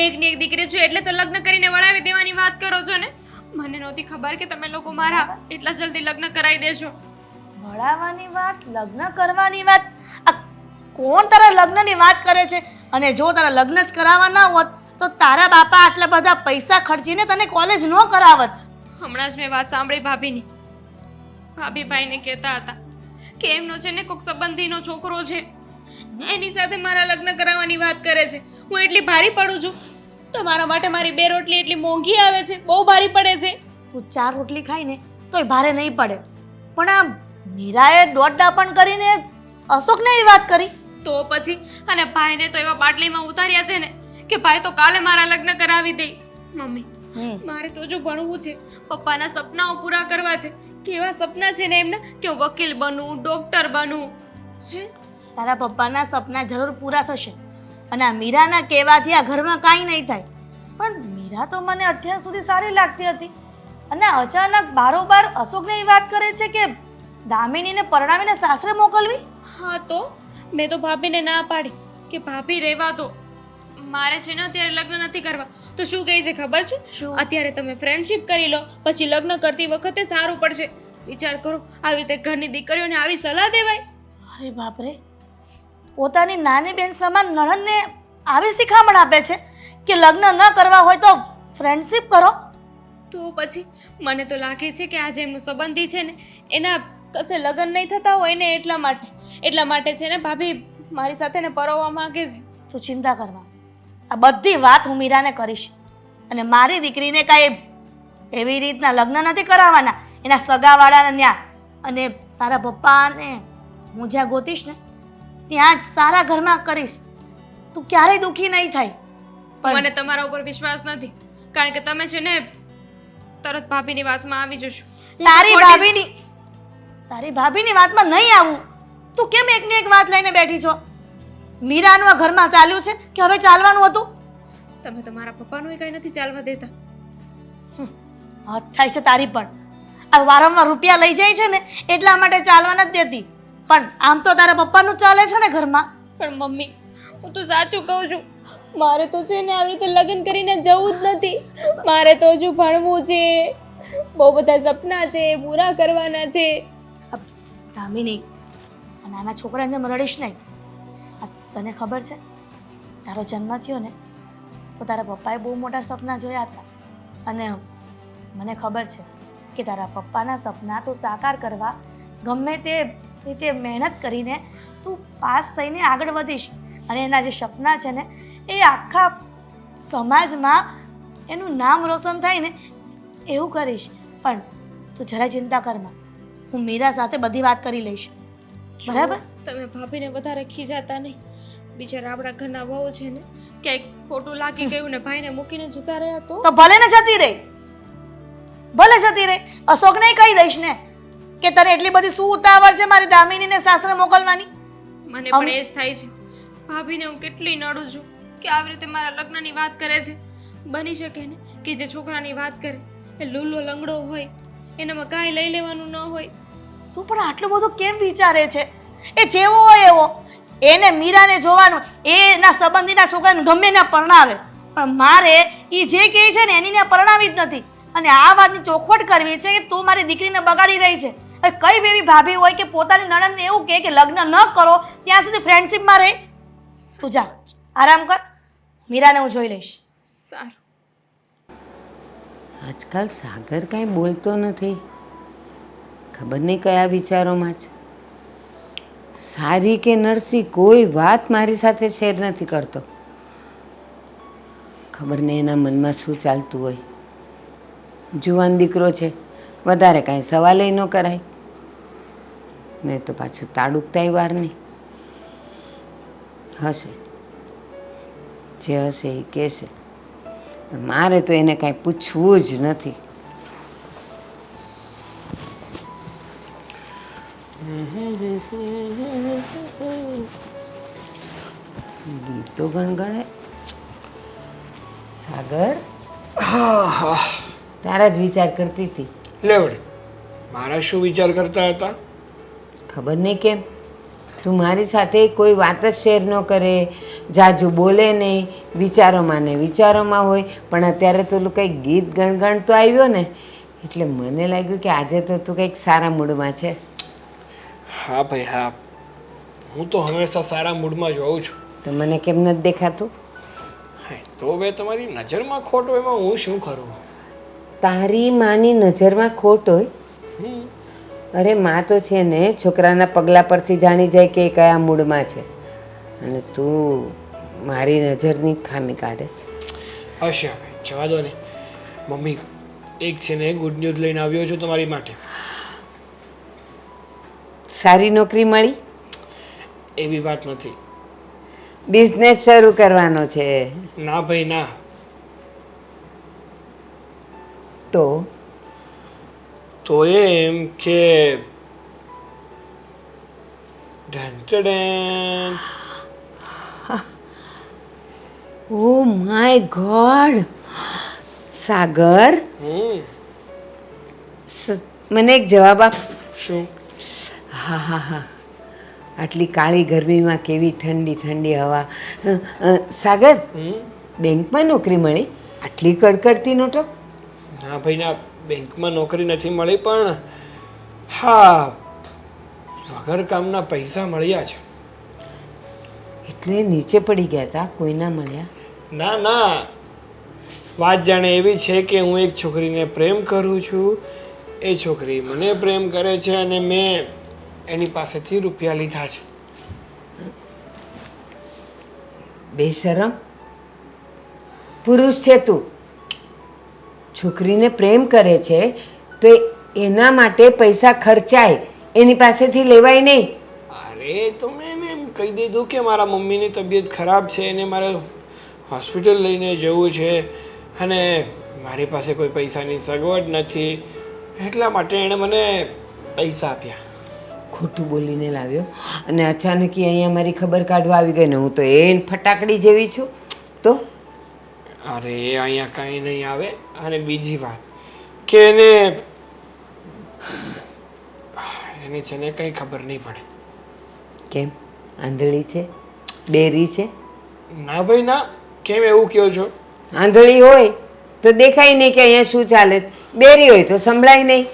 Speaker 2: એકની એક દીકરી છું એટલે તો લગ્ન કરીને વળાવી દેવાની વાત કરો છો ને. મને નહોતી ખબર કે તમે લોકો મારા એટલા જલ્દી લગ્ન કરાવી દેશો.
Speaker 3: ભણાવવાની વાત, લગ્ન કરવાની વાત, આ કોણ તારા લગ્નની વાત કરે છે? અને જો તારા લગ્ન જ કરાવવા ના હોત તો તારા બાપા આટલા બધા પૈસા ખર્ચીને તને કોલેજ ન કરાવત.
Speaker 2: હમણાં જ મેં વાત સાંભળી ભાભીની. ભાભી ભાઈને કહેતા હતા કે એમનો છે ને કોઈક સંબંધીનો છોકરો છે, એની સાથે મારા લગ્ન કરાવવાની વાત કરે છે. હું એટલી ભારી પડું છું, તમારા માટે મારી 2 રોટલી એટલી મોંઘી આવે છે, બહુ ભારી પડે છે.
Speaker 3: તું 4 રોટલી ખાઈને તોય ભારે નહીં પડે, પણ આ મીરાએ દોઢ ડાપણ કરીને અશોકને એવી વાત કરી
Speaker 2: તો પછી, અને ભાઈને તો એવા બાટલીમાં ઉતાર્યા છે ને કે ભાઈ તો કાલે મારા લગ્ન કરાવી દે. મમ્મી, મારે તો જો ભણવું છે, પપ્પાના સપનાઓ પૂરા કરવા છે. કેવા સપના છે ને એમના કે હું વકીલ બનું, ડોક્ટર બનું.
Speaker 3: તારા પપ્પાના સપના જરૂર પૂરા થશે, અને આ મીરાના કહેવાથી આ ઘરમાં કાંઈ નહીં થાય. પણ મીરા તો મને અત્યાર સુધી સારી લાગતી હતી, અને અચાનક બારોબાર અશોકને એ વાત કરે છે કે દામિનીને પરણાવીને સાસરે મોકલવી.
Speaker 2: હા તો મેં તો ભાભીને ના પાડી કે ભાભી રહેવા દો, મારે છે ને અત્યારે લગ્ન નથી કરવા. તો શું કહે છે ખબર છે?
Speaker 3: શું?
Speaker 2: અત્યારે તમે ફ્રેન્ડશિપ કરી લો, પછી લગ્ન કરતી વખતે સારું પડશે. વિચાર કરો, આવી રીતે ઘરની દીકરીઓને આવી સલાહ દેવાય?
Speaker 3: અરે બાપરે, પોતાની નાની બેન સમાન નણંદને આવી શિખામણ આપે છે કે લગ્ન ન કરવા હોય તો ફ્રેન્ડશિપ કરો.
Speaker 2: તો પછી મને તો લાગે છે કે આજે એમનો સંબંધી છે ને એના કશે લગ્ન નહીં થતા હોય ને એટલા માટે છે ને ભાભી મારી સાથે ને પરોવવા માંગે છે.
Speaker 3: તો ચિંતા કરવા, આ બધી વાત હું મીરાને કરીશ. અને મારી દીકરીને કાંઈ એવી રીતના લગ્ન નથી કરાવવાના એના સગાવાળાને ત્યાં. અને તારા પપ્પાને હું જ્યાં ગોતીશ ને ત્યાં જ સારા ઘરમાં કરીશ. તું ક્યારેય દુઃખી નહીં થાય.
Speaker 2: મને તમારા ઉપર વિશ્વાસ નથી, કારણ કે તમે છે ને તરત ભાભીની વાતમાં આવી જશો.
Speaker 3: તારી ભાભીની વાતમાં નહીં આવું. તું કેમ એકની એક વાત લઈને બેઠી છો? મીરાનું આ ઘરમાં ચાલ્યું છે કે હવે ચાલવાનું હતું?
Speaker 2: તમે તો મારા પપ્પાનું કંઈ નથી ચાલવા દેતા.
Speaker 3: હદ થાય છે તારી પણ. આ વારંવાર રૂપિયા લઈ જાય છે ને એટલા માટે ચાલવા નથી દેતી, પણ આમ તો તારા પપ્પાનું ચાલે છે ને ઘરમાં.
Speaker 2: પણ મમ્મી, હું તો સાચું કહું છું, મારે તો છે ને આવી રીતે લગ્ન કરીને જવું જ નથી. મારે તો હજુ ભણવું છે, બહુ બધા સપના છે, પૂરા કરવાના છે.
Speaker 3: દામિની, આ નાના છોકરાને જેમ રડીશ નહીં. તને ખબર છે, તારો જન્મ થયો ને તો તારા પપ્પાએ બહુ મોટા સપના જોયા હતા, અને મને ખબર છે કે તારા પપ્પાના સપના તું સાકાર કરવા ગમે તે રીતે મહેનત કરીને તું પાસ થઈને આગળ વધીશ, અને એના જે સપના છે ને એ આખા સમાજમાં એનું નામ રોશન થાય ને એવું કરીશ. પણ તું જરા ચિંતા કરમાં, હું મીરા સાથે બધી વાત કરી લઈશ, બરાબર?
Speaker 2: તમે ભાભીને વધારે ખીજાતા નહીં. બિચારા આપણા ઘરના વહુ છે ને ક્યાંક ખોટું લાગી ગયું ને ભાઈને મૂકીને જતા રહ્યા તો
Speaker 3: ભલે ને જતી રહી, ભલે જતી રહી. અશોકને કહી દઈશ ને કે તને એટલી બધી શું ઉતાવળ છે મારી દામિનીને સાસરે મોકલવાની.
Speaker 2: મને પણ એ જ થાય છે. ભાભીને હું કેટલી નડું છું કે આવી રીતે મારા લગ્નની વાત કરે છે. બની શકે ને કે જે છોકરાની વાત કરે એ લૂલો લંગડો હોય, એનામાં કાંઈ લઈ લેવાનું ન હોય.
Speaker 3: તું પણ આટલું બધું કેમ વિચારે છે? એ જેવો હોય એવો, એને મીરાને જોવાનું, એના સંબંધીના છોકરાને ગમે ના પરણાવે, પણ મારે એ જે કહે છે ને એની ને પરણાવી જ નથી. અને આ વાતની ચોખવટ કરવી છે કે તું મારી દીકરીને બગાડી રહી છે. હવે કઈ એવી ભાભી હોય કે પોતાની નણંદને એવું કહે કે લગ્ન ન કરો ત્યાં સુધી ફ્રેન્ડશિપમાં રહે? તું જા આરામ કર, મીરાને હું જોઈ લઈશ.
Speaker 2: સારું.
Speaker 6: આજકાલ સાગર કાંઈ બોલતો નથી, ખબર નહીં કયા વિચારોમાં છે. સારી કે નરસી કોઈ વાત મારી સાથે શેર નથી કરતો. ખબર નહીં એના મનમાં શું ચાલતું હોય. જુવાન દીકરો છે, વધારે કાંઈ સવાલે ન કરાય, નહીં તો પાછું તાડુકતાય વાર નહીં. હશે જે હશે એ કહેશે, મારે તો એને કાંઈ પૂછવું જ નથી. ગીતો ગણગણે. સાગર તારા જ વિચાર કરતી હતી.
Speaker 4: લે વળી, મારા શું વિચાર કરતા હતા?
Speaker 6: ખબર નહીં કેમ તું મારી સાથે કોઈ વાત જ શેર ન કરે, જાજુ બોલે નહીં, વિચારોમાં ને વિચારોમાં હોય. પણ અત્યારે તો કંઈક ગીત ગણગણ તો આવ્યો ને, એટલે મને લાગ્યું કે આજે તો તું કંઈક સારા મૂડમાં છે.
Speaker 4: હા ભાઈ હા, હું તો હંમેશા સારા મૂડમાં જ હોઉં છું.
Speaker 6: તો મને કેમ નથી દેખાતું?
Speaker 4: હા, તો બે તમારી નજરમાં ખોટ હોય એમાં હું શું કરું?
Speaker 6: તારી માની નજરમાં ખોટ હોય? અરે માં તો છે ને છોકરાના પગલા પરથી જાણી જાય કે એ કયા મૂડમાં છે, અને તું મારી નજરની ખામી કાઢે છે.
Speaker 4: હશે, હવે જવા દો ને. મમ્મી, એક છે ને ગુડ ન્યૂઝ લઈને આવ્યો છું તમારી માટે.
Speaker 6: સારી નોકરી મળી?
Speaker 4: એવી વાત નથી.
Speaker 6: બિઝનેસ શરૂ કરવાનો છે?
Speaker 4: ના ભાઈ ના. તો એમ કે ઢંટડેન.
Speaker 6: ઓ માય ગોડ સાગર, મને એક જવાબ આપ.
Speaker 4: શું?
Speaker 6: હા હા હા, આટલી કાળી ગરમીમાં કેવી ઠંડી ઠંડી હવા. સાગર, બેંકમાં નોકરી મળી? આટલી કડકડતી નોટો?
Speaker 4: ના ભાઈ ના, બેંકમાં નોકરી નથી મળી, પણ હા વગર કામના પૈસા મળ્યા છે.
Speaker 6: એટલે નીચે પડી ગયા હતા, કોઈના મળ્યા?
Speaker 4: ના ના, વાત જાણે એવી છે કે હું એક છોકરીને પ્રેમ કરું છું, એ છોકરી મને પ્રેમ કરે છે, અને મેં એની પાસેથી રૂપિયા લીધા છે.
Speaker 6: બેશરમ પુરુષ છે તું, છોકરીને પ્રેમ કરે છે તો એના માટે પૈસા ખર્ચાય, એની પાસેથી લેવાય નહીં.
Speaker 4: અરે તો મેં એને એમ કહી દીધું કે મારા મમ્મીની તબિયત ખરાબ છે અને મારે હોસ્પિટલ લઈને જવું છે, અને મારી પાસે કોઈ પૈસાની સગવડ નથી, એટલા માટે એણે મને પૈસા આપ્યા.
Speaker 6: ખોટું બોલીને લાવ્યો અને અચાનક અહીંયા મારી ખબર કાઢવા આવી ગઈ ને હું તો એ ફટાકડી જેવી છું. તો
Speaker 4: અરે અહીંયા કાંઈ નહીં આવે. અને બીજી વાત કે એને છે ને કંઈ ખબર નહીં પડે.
Speaker 6: કેમ? આંધળી છે? બેરી છે?
Speaker 4: ના ભાઈ ના. કેમ એવું કહો છો?
Speaker 6: આંધળી હોય તો દેખાય નહીં કે અહીંયા શું ચાલે, બેરી હોય તો સંભળાય નહીં.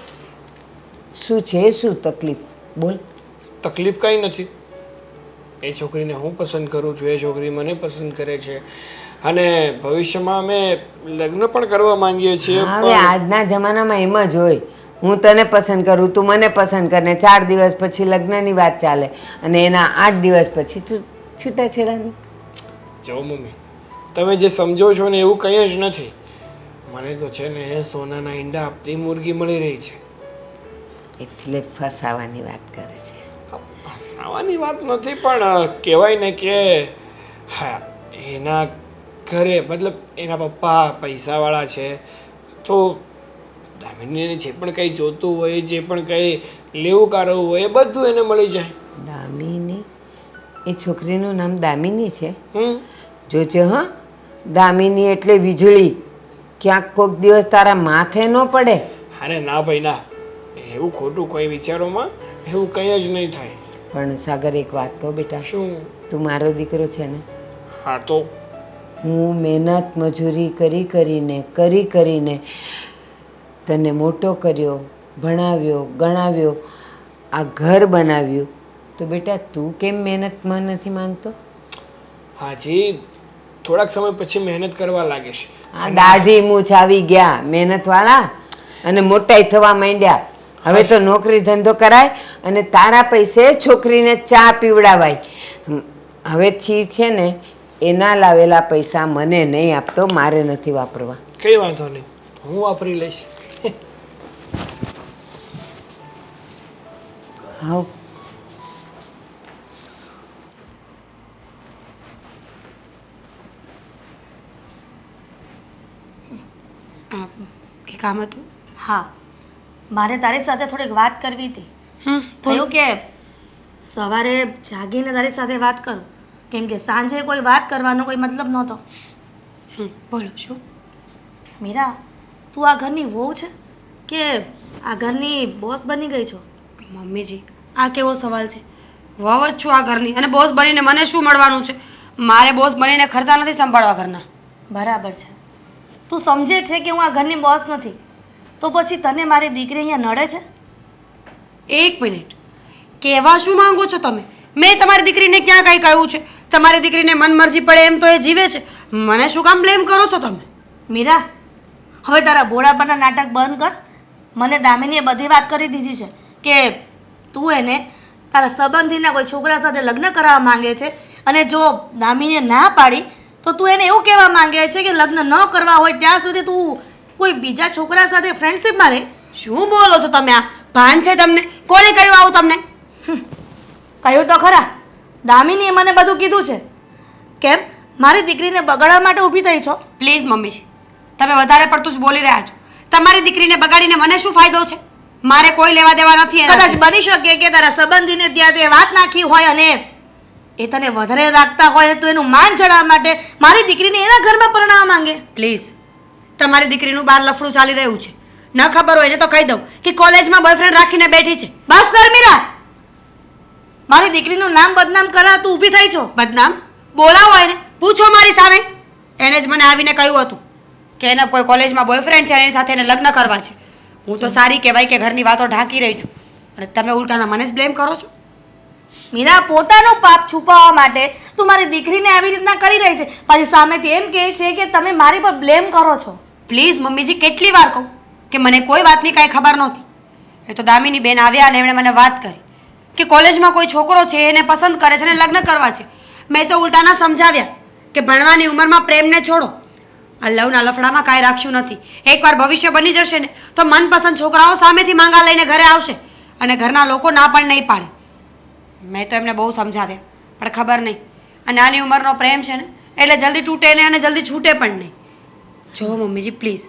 Speaker 6: શું છે, શું તકલીફ બોલ.
Speaker 4: તકલીફ કાંઈ નથી. એ છોકરીને હું પસંદ કરું છું, એ છોકરી મને પસંદ કરે છે, અને ભવિષ્યમાં અમે લગ્ન પણ કરવા માંગીએ છીએ.
Speaker 6: હવે આજના જમાનામાં એમ જ હોય, હું તને પસંદ કરું, તું મને પસંદ કરે, 4 દિવસ પછી લગ્નની વાત ચાલે અને એના 8 દિવસ પછી તું છૂટાછેડાની.
Speaker 4: જો મમ્મી, તમે જે સમજો છો ને એવું કંઈ જ નથી. મને તો છે ને સોનાના ઈંડા આપતી મુરગી મળી રહી છે.
Speaker 6: એટલે ફસાવાની વાત કરે છે.
Speaker 4: ફસાવાની વાત નથી, પણ કહેવાય ને કે હા એના ઘરે મતલબ એના પપ્પા પૈસાવાળા છે, તો દામિનીને જે પણ કંઈ જોતું હોય, જે પણ કંઈ લેવું કાઢવું હોય એ બધું એને મળી જાય.
Speaker 6: દામિની? એ છોકરીનું નામ દામિની છે? જોજે હા, દામિની એટલે વીજળી, ક્યાંક કોઈક દિવસ તારા માથે ન પડે.
Speaker 4: અરે ના ભાઈ ના, એવું ખોટું કોઈ વિચારોમાં એવું કંઈ જ નહીં થાય.
Speaker 6: પણ સાગર એક વાત કહો બેટા.
Speaker 4: શું?
Speaker 6: તું મારો દીકરો છે ને?
Speaker 4: હા તો
Speaker 6: હું મહેનત મજૂરી કરી કરીને તને મોટો કર્યો, ભણાવ્યો, ગણાવ્યો, આ ઘર બનાવ્યું, તો બેટા તું કેમ મહેનતમાં નથી માનતો?
Speaker 4: હાજી થોડાક સમય પછી મહેનત કરવા લાગે છે.
Speaker 6: આ દાઢી મૂછ આવી ગયા મહેનતવાળા અને મોટાઈ થવા માંડ્યા. હવે તો નોકરી ધંધો કરાય અને તારા પૈસે છોકરીને ચા પીવડાવાય. હવેથી છે ને એના લાવેલા પૈસા મને નહીં આપતો, મારે નથી વાપરવા.
Speaker 4: કઈ વાંધો નહીં, હું વાપરી લઈશ.
Speaker 6: હા
Speaker 5: કે કામ હતું?
Speaker 3: હા, મારે તારી સાથે થોડીક વાત કરવી હતી. થયું કે સવારે જાગીને તારી સાથે વાત કરું, કેમ કે સાંજે કોઈ વાત કરવાનો કોઈ મતલબ નહોતો.
Speaker 5: બોલો શું?
Speaker 3: મીરા, તું આ ઘરની વહુ છે કે આ ઘરની બોસ બની ગઈ છો?
Speaker 5: મમ્મીજી આ કેવો સવાલ છે? વહુ જ છું આ ઘરની, અને બોસ બનીને મને શું મળવાનું છે? મારે બોસ બનીને ખર્ચા નથી સંભાળવા ઘરના.
Speaker 3: બરાબર છે, તું સમજે છે કે હું આ ઘરની બોસ નથી, તો પછી તને મારી દીકરી અહીંયા નડે છે?
Speaker 5: એક મિનિટ, કહેવા શું માંગો છો તમે? મેં તમારી દીકરીને ક્યાં કાંઈ કહ્યું છે? તમારી દીકરીને મનમરજી પડે એમ તો એ જીવે છે, મને શું કામ બ્લેમ કરો છો તમે?
Speaker 3: મીરા, હવે તારા ભોળાપણના નાટક બંધ કર. મને દામિનીએ બધી વાત કરી દીધી છે કે તું એને તારા સંબંધીના કોઈ છોકરા સાથે લગ્ન કરાવવા માંગે છે, અને જો દામિનીએ ના પાડી તો તું એને એવું કહેવા માંગે છે કે લગ્ન ન કરવા હોય ત્યાં સુધી તું કોઈ બીજા છોકરા સાથે ફ્રેન્ડશિપમાં રહે.
Speaker 5: શું બોલો છો તમે? આ ભાન છે તમને? કોણે કહ્યું આવું તમને?
Speaker 3: કહ્યું તો ખરા, દામિનીએ મને બધું કીધું છે. કેમ મારી દીકરીને બગાડવા માટે ઊભી થઈ છો?
Speaker 5: પ્લીઝ મમ્મી, તમે વધારે પડતું જ બોલી રહ્યા છો. તમારી દીકરીને બગાડીને મને શું ફાયદો છે? મારે કોઈ લેવા દેવા નથી
Speaker 3: કદાચ
Speaker 5: એનાથી.
Speaker 3: બની શકે કે તારા સંબંધીને ત્યાં તે વાત નાખી હોય અને એ તને વધારે રાખતા હોય તો એનું માન ચડાવવા માટે મારી દીકરીને એના ઘરમાં પરણાવવા માંગે.
Speaker 5: પ્લીઝ, તમારી દીકરીનું બહાર લફડું ચાલી રહ્યું છે, ન ખબર હોય ને તો કહી દઉં કે કોલેજમાં બોયફ્રેન્ડ રાખીને બેઠી છે.
Speaker 3: બસ કર મીરા, મારી દીકરીનું નામ બદનામ કરવા તું ઊભી થઈ છો.
Speaker 5: બદનામ? બોલાવો એને, પૂછો મારી સામે. એણે જ મને આવીને કહ્યું હતું કે એના કોઈ કોલેજમાં બોયફ્રેન્ડ છે અને એની સાથે એને લગ્ન કરવા છે. હું તો સારી કહેવાય કે ઘરની વાતો ઢાંકી રહી છું, અને તમે ઉલટાના મને જ બ્લેમ કરો છો.
Speaker 3: મીરા, પોતાનું પાપ છુપાવવા માટે તું મારી દીકરીને આવી રીતના કરી રહી છે, પછી સામેથી એમ કહે છે કે તમે મારી પર બ્લેમ કરો છો.
Speaker 5: પ્લીઝ મમ્મીજી, કેટલી વાર કહું કે મને કોઈ વાતની કાંઈ ખબર નહોતી. એ તો દામિની બેન આવ્યા અને એમણે મને વાત કરી કે કોલેજમાં કોઈ છોકરો છે, એને પસંદ કરે છે અને લગ્ન કરવા છે. મેં તો ઉલટાના સમજાવ્યા કે ભણવાની ઉંમરમાં પ્રેમને છોડો, આ લવના લફડામાં કાંઈ રાખ્યું નથી. એકવાર ભવિષ્ય બની જશે ને તો મનપસંદ છોકરાઓ સામેથી માંગા લઈને ઘરે આવશે અને ઘરના લોકો ના પણ નહીં પાડે. મેં તો એમને બહુ સમજાવ્યા, પણ ખબર નહીં. અને આની ઉંમરનો પ્રેમ છે ને એટલે જલ્દી તૂટે ને અને જલ્દી છૂટે પણ નહીં. જો મમ્મીજી પ્લીઝ,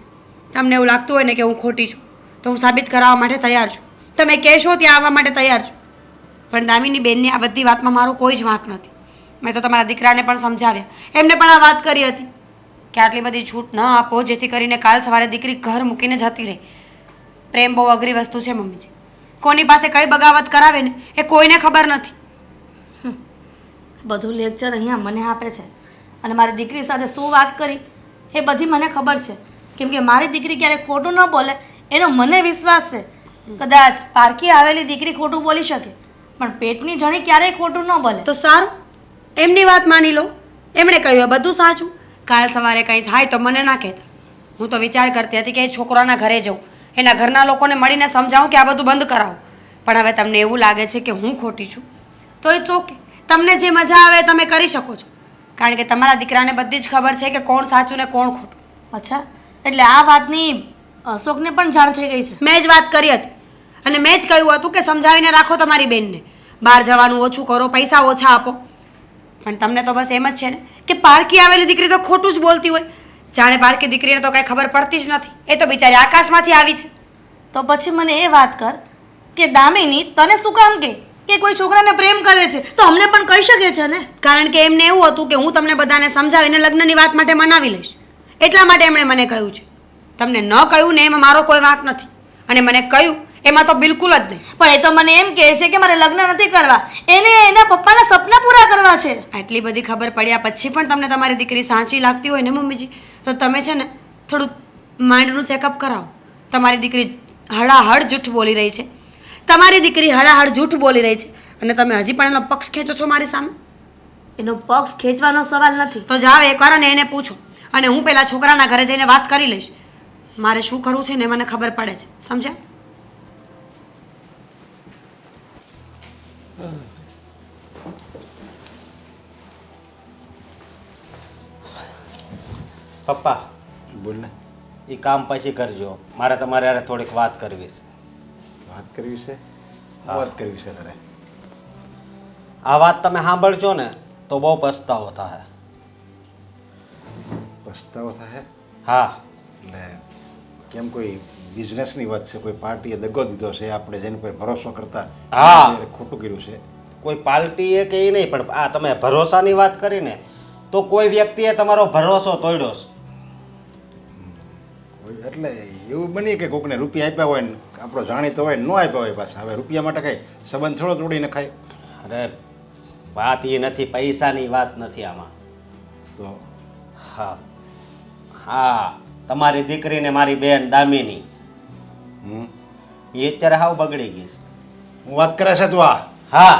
Speaker 5: તમને એવું લાગતું હોય ને કે હું ખોટી છું તો હું સાબિત કરાવવા માટે તૈયાર છું. તમે કહેશો ત્યાં આવવા માટે તૈયાર છું. પણ દામિની બેનની આ બધી વાતમાં મારો કોઈ જ વાંક નથી. મેં તો તમારા દીકરાને પણ સમજાવ્યા, એમને પણ આ વાત કરી હતી કે આટલી બધી છૂટ ન આપો જેથી કરીને કાલ સવારે દીકરી ઘર મૂકીને જતી રહે. પ્રેમ બહુ અઘરી વસ્તુ છે મમ્મીજી, કોની પાસે કઈ બગાવત કરાવે ને એ કોઈને ખબર નથી.
Speaker 3: બધું લેક્ચર અહીંયા મને આપે છે અને મારી દીકરી સાથે શું વાત કરી એ બધી મને ખબર છે, કેમ કે મારી દીકરી ક્યારેય ખોટું ન બોલે એનો મને વિશ્વાસ છે. કદાચ પારકી આવેલી દીકરી ખોટું બોલી શકે, પણ પેટની જણી ક્યારેય ખોટું ન બોલે.
Speaker 5: તો સારું, એમની વાત માની લો, એમણે કહ્યું બધું સાચું. કાલ સવારે કંઈ થાય તો મને ના કહેતા. હું તો વિચાર કરતી હતી કે એ છોકરાના ઘરે જઉં, એના ઘરના લોકોને મળીને સમજાવું કે આ બધું બંધ કરાવો. પણ હવે તમને એવું લાગે છે કે હું ખોટી છું તો ઇટ્સ ઓકે, તમને જે મજા આવે તમે કરી શકો છો, કારણ કે તમારા દીકરાને બધી જ ખબર છે કે કોણ સાચું ને કોણ ખોટું.
Speaker 3: અચ્છા, એટલે આ વાતની અશોકને પણ જાણ થઈ ગઈ છે?
Speaker 5: મેં જ વાત કરી હતી અને મેં જ કહ્યું હતું કે સમજાવીને રાખો તમારી બેનને, બહાર જવાનું ઓછું કરો, પૈસા ઓછા આપો. પણ તમને તો બસ એમ જ છે ને કે પારકી આવેલી દીકરી તો ખોટું જ બોલતી હોય, જાણે પારકી દીકરીને તો કાંઈ ખબર પડતી જ નથી. એ તો બિચારી આકાશમાંથી આવી છે.
Speaker 3: તો પછી મને એ વાત કર કે દામિની તને શું કામ કે કોઈ છોકરાને પ્રેમ કરે છે તો અમને પણ કહી શકે છે ને?
Speaker 5: કારણ કે એમને એવું હતું કે હું તમને બધાને સમજાવીને લગ્નની વાત માટે મનાવી લઈશ, એટલા માટે એમણે મને કહ્યું છે. તમને ન કહ્યું ને એમાં મારો કોઈ વાંક નથી, અને મને કહ્યું એમાં તો બિલકુલ જ નહીં.
Speaker 3: પણ એ તો મને એમ કહે છે કે મારે લગ્ન નથી કરવા, એને એના પપ્પાના સપના પૂરા કરવા છે.
Speaker 5: આટલી બધી ખબર પડ્યા પછી પણ તમને તમારી દીકરી સાચી લાગતી હોય ને મમ્મીજી, તો તમે છે ને થોડું માઇન્ડનું ચેકઅપ કરાવો. તમારી દીકરી હળાહળ જૂઠ બોલી રહી છે. તમારી દીકરી હળાહળ જૂઠ બોલી રહી છે અને તમે હજી પણ એનો પક્ષ ખેંચો છો મારી સામે.
Speaker 3: એનો પક્ષ ખેંચવાનો સવાલ નથી.
Speaker 5: તો જાઓ એકવાર અને એને પૂછો, અને હું પેલા છોકરાના ઘરે જઈને વાત કરી લઈશ. મારે શું કરવું છે ને મને ખબર પડે છે, સમજ્યા?
Speaker 7: પપ્પા
Speaker 1: બોલ ને.
Speaker 7: એ કામ પછી કરજો, મારે તમારે હારે થોડીક વાત કરવી છે.
Speaker 1: વાત કરવી છે? વાત કરવી છે તારે?
Speaker 7: આ વાત તમે સાંભળજો ને તો બહુ પસ્તાવો થાય.
Speaker 1: પસ્તાવો થાય?
Speaker 7: હા,
Speaker 1: એટલે કેમ કોઈ બિઝનેસની વાત છે? કોઈ પાર્ટીએ દગો દીધો છે આપણે જેની પર ભરોસો કરતા
Speaker 7: હા.
Speaker 1: એને ખોટું કર્યું છે?
Speaker 7: કોઈ પાર્ટીએ કે એ નહીં, પણ આ તમે ભરોસાની વાત કરીને તો કોઈ વ્યક્તિએ તમારો ભરોસો તોડ્યો છે.
Speaker 1: એટલે એવું બની કે કોકને રૂપિયા આપ્યા હોય ને આપણો જાણીતો હોય ન આપ્યા હોય પાછા. હવે રૂપિયા માટે કઈ સંબંધ થોડો તોડી નખાય?
Speaker 7: અરે વાત એ નથી, પૈસાની વાત નથી આમાં.
Speaker 1: તો
Speaker 7: હા હા, તમારી દીકરીને મારી બેન દામિની એ અત્યારે હાવ બગડી ગઈ છે.
Speaker 1: હું વાત કરે છે તું?
Speaker 7: હા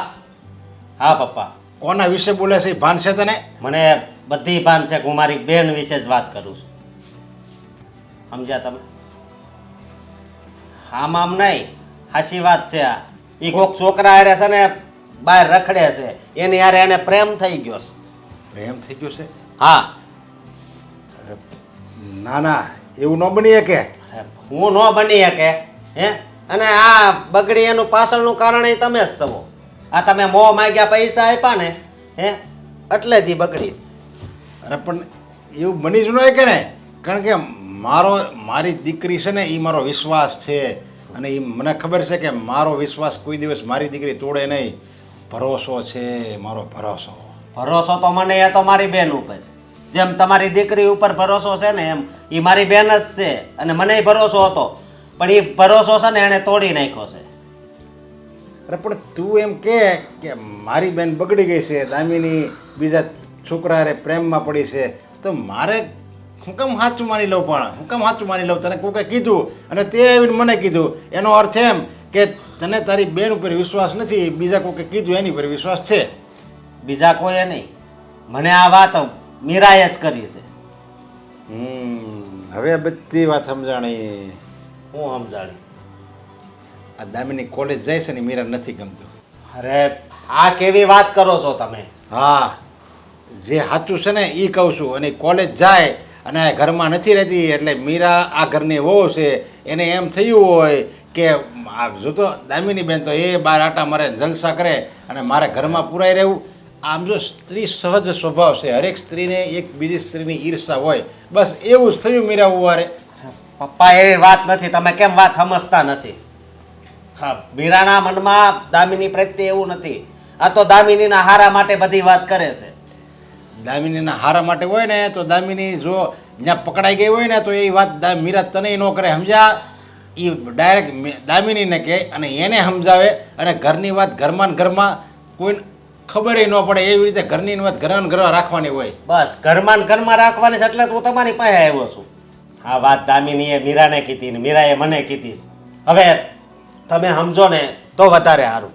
Speaker 7: હા પપ્પા,
Speaker 1: કોના વિશે બોલે છે? ભાન છે તને?
Speaker 7: મને બધી ભાન છે કે હું મારી બેન વિશે જ વાત કરું છું. સમજ્યા તમે? આમ આમ નહીં, હાચી વાત છે આ. એ કોક છોકરા હારે છે ને બહાર રખડે છે, એની હારે એને પ્રેમ થઈ ગયો છે.
Speaker 1: પ્રેમ થઈ ગયો છે?
Speaker 7: હા.
Speaker 1: અરે ના ના, એવું ન બની શકે.
Speaker 7: અરે, હું ન બની શકે હે? અને આ બગડી એનું પાછળનું કારણ એ તમે જ છો. આ તમે મોં માંગ્યા પૈસા આપ્યા ને હે, એટલે જ ઈ બગડી છે.
Speaker 1: અરે પણ એવું બની જ ન શકે ને, કારણ કે મારી દીકરી છે ને એ મારો વિશ્વાસ છે અને એ મને ખબર છે કે મારો વિશ્વાસ કોઈ દિવસ મારી દીકરી તોડે નહીં. ભરોસો છે મારો, ભરોસો.
Speaker 7: ભરોસો તો મને એ તો મારી બેન ઉપર, જેમ તમારી દીકરી ઉપર ભરોસો છે ને એમ એ મારી બેન જ છે અને મને ભરોસો હતો, પણ એ ભરોસો છે ને એણે તોડી નાખ્યો છે.
Speaker 1: અરે પણ તું એમ કે મારી બેન બગડી ગઈ છે, દામિની બીજા છોકરા હારે પ્રેમમાં પડી છે, તો મારે હું કેમ સાચું માની લઉં? પણ હું કેમ સાચું માની લઉં? તને કોકે કીધું અને તે આવીને મને કીધું, એનો અર્થ એમ કે તને તારી બેન ઉપર વિશ્વાસ નથી, બીજા કોકે કીધું એની ઉપર વિશ્વાસ છે.
Speaker 7: બીજા કોઈએ નહીં, મને આ વાત મીરાએ જ કરી છે.
Speaker 1: હવે બધી વાત સમજાણી.
Speaker 7: હું સમજાણી.
Speaker 1: આ દામિની કોલેજ જાય છે ને મીરા નથી ગમતું.
Speaker 7: અરે આ કેવી વાત કરો છો તમે?
Speaker 1: હા, જે સાચું છે ને એ કહું છું. અને કોલેજ જાય અને ઘરમાં નથી રહેતી એટલે મીરા આ ઘરની વહુ છે, એને એમ થયું હોય કે આ જોતો દામિની બેન તો એ બાર આટા મારે જલસા કરે અને મારે ઘરમાં પુરાઈ રહેવું. આમ જો સ્ત્રી સહજ સ્વભાવ છે, હરેક સ્ત્રીને એક બીજી સ્ત્રીની ઈર્ષા હોય, બસ એવું જ થયું મીરા ઉવારે.
Speaker 7: પપ્પા એવી વાત નથી, તમે કેમ વાત સમજતા નથી? હા, મીરાના મનમાં દામિની પ્રત્યે એવું નથી. આ તો દામિનીના હારા માટે બધી વાત કરે છે.
Speaker 1: દામિનીના હારા માટે હોય ને તો દામિની જો ત્યાં પકડાઈ ગઈ હોય ને તો એ વાત મીરા તને ન કરે, સમજ્યા? એ ડાયરેક્ટ દામિનીને કહે અને એને સમજાવે અને ઘરની વાત ઘરમાં ને ઘરમાં કોઈ ખબર ન પડે એવી રીતે ઘરની વાત ઘરમાં ઘરમાં રાખવાની હોય.
Speaker 7: બસ ઘરમાં ને ઘરમાં રાખવાની છે, એટલે હું તમારી પાસે આવ્યો છું. આ વાત દામિનીએ મીરાને કીધી ને મીરાએ મને કીધી. હવે તમે સમજો ને તો વધારે સારું.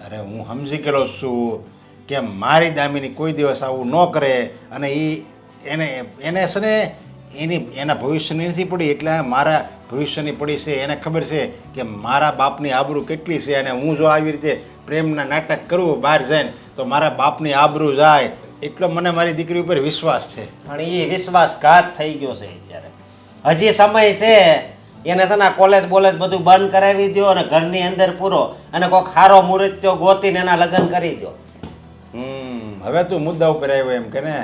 Speaker 1: અરે હું સમજી ગયેલો છું કે મારી દામિની કોઈ દિવસ આવું ન કરે અને એને છે ને એના ભવિષ્યની નથી પડી, એટલે મારા ભવિષ્યની પડી છે. એને ખબર છે કે મારા બાપની આબરૂ કેટલી છે અને હું જો આવી રીતે પ્રેમના નાટક કરું બહાર જઈને તો મારા બાપની આબરૂ જાય, એટલો મને મારી દીકરી ઉપર વિશ્વાસ છે.
Speaker 7: પણ એ વિશ્વાસઘાત થઈ ગયો છે અત્યારે. હજી સમય છે, એને છે ને કોલેજ બોલેજ બધું બંધ કરાવી દો અને ઘરની અંદર પૂરો અને કોઈક સારો મુહૂર્ત્યો ગોતીને એના લગ્ન કરી દો.
Speaker 1: હવે તું મુદ્દા ઉપર આવ્યો એમ કે ને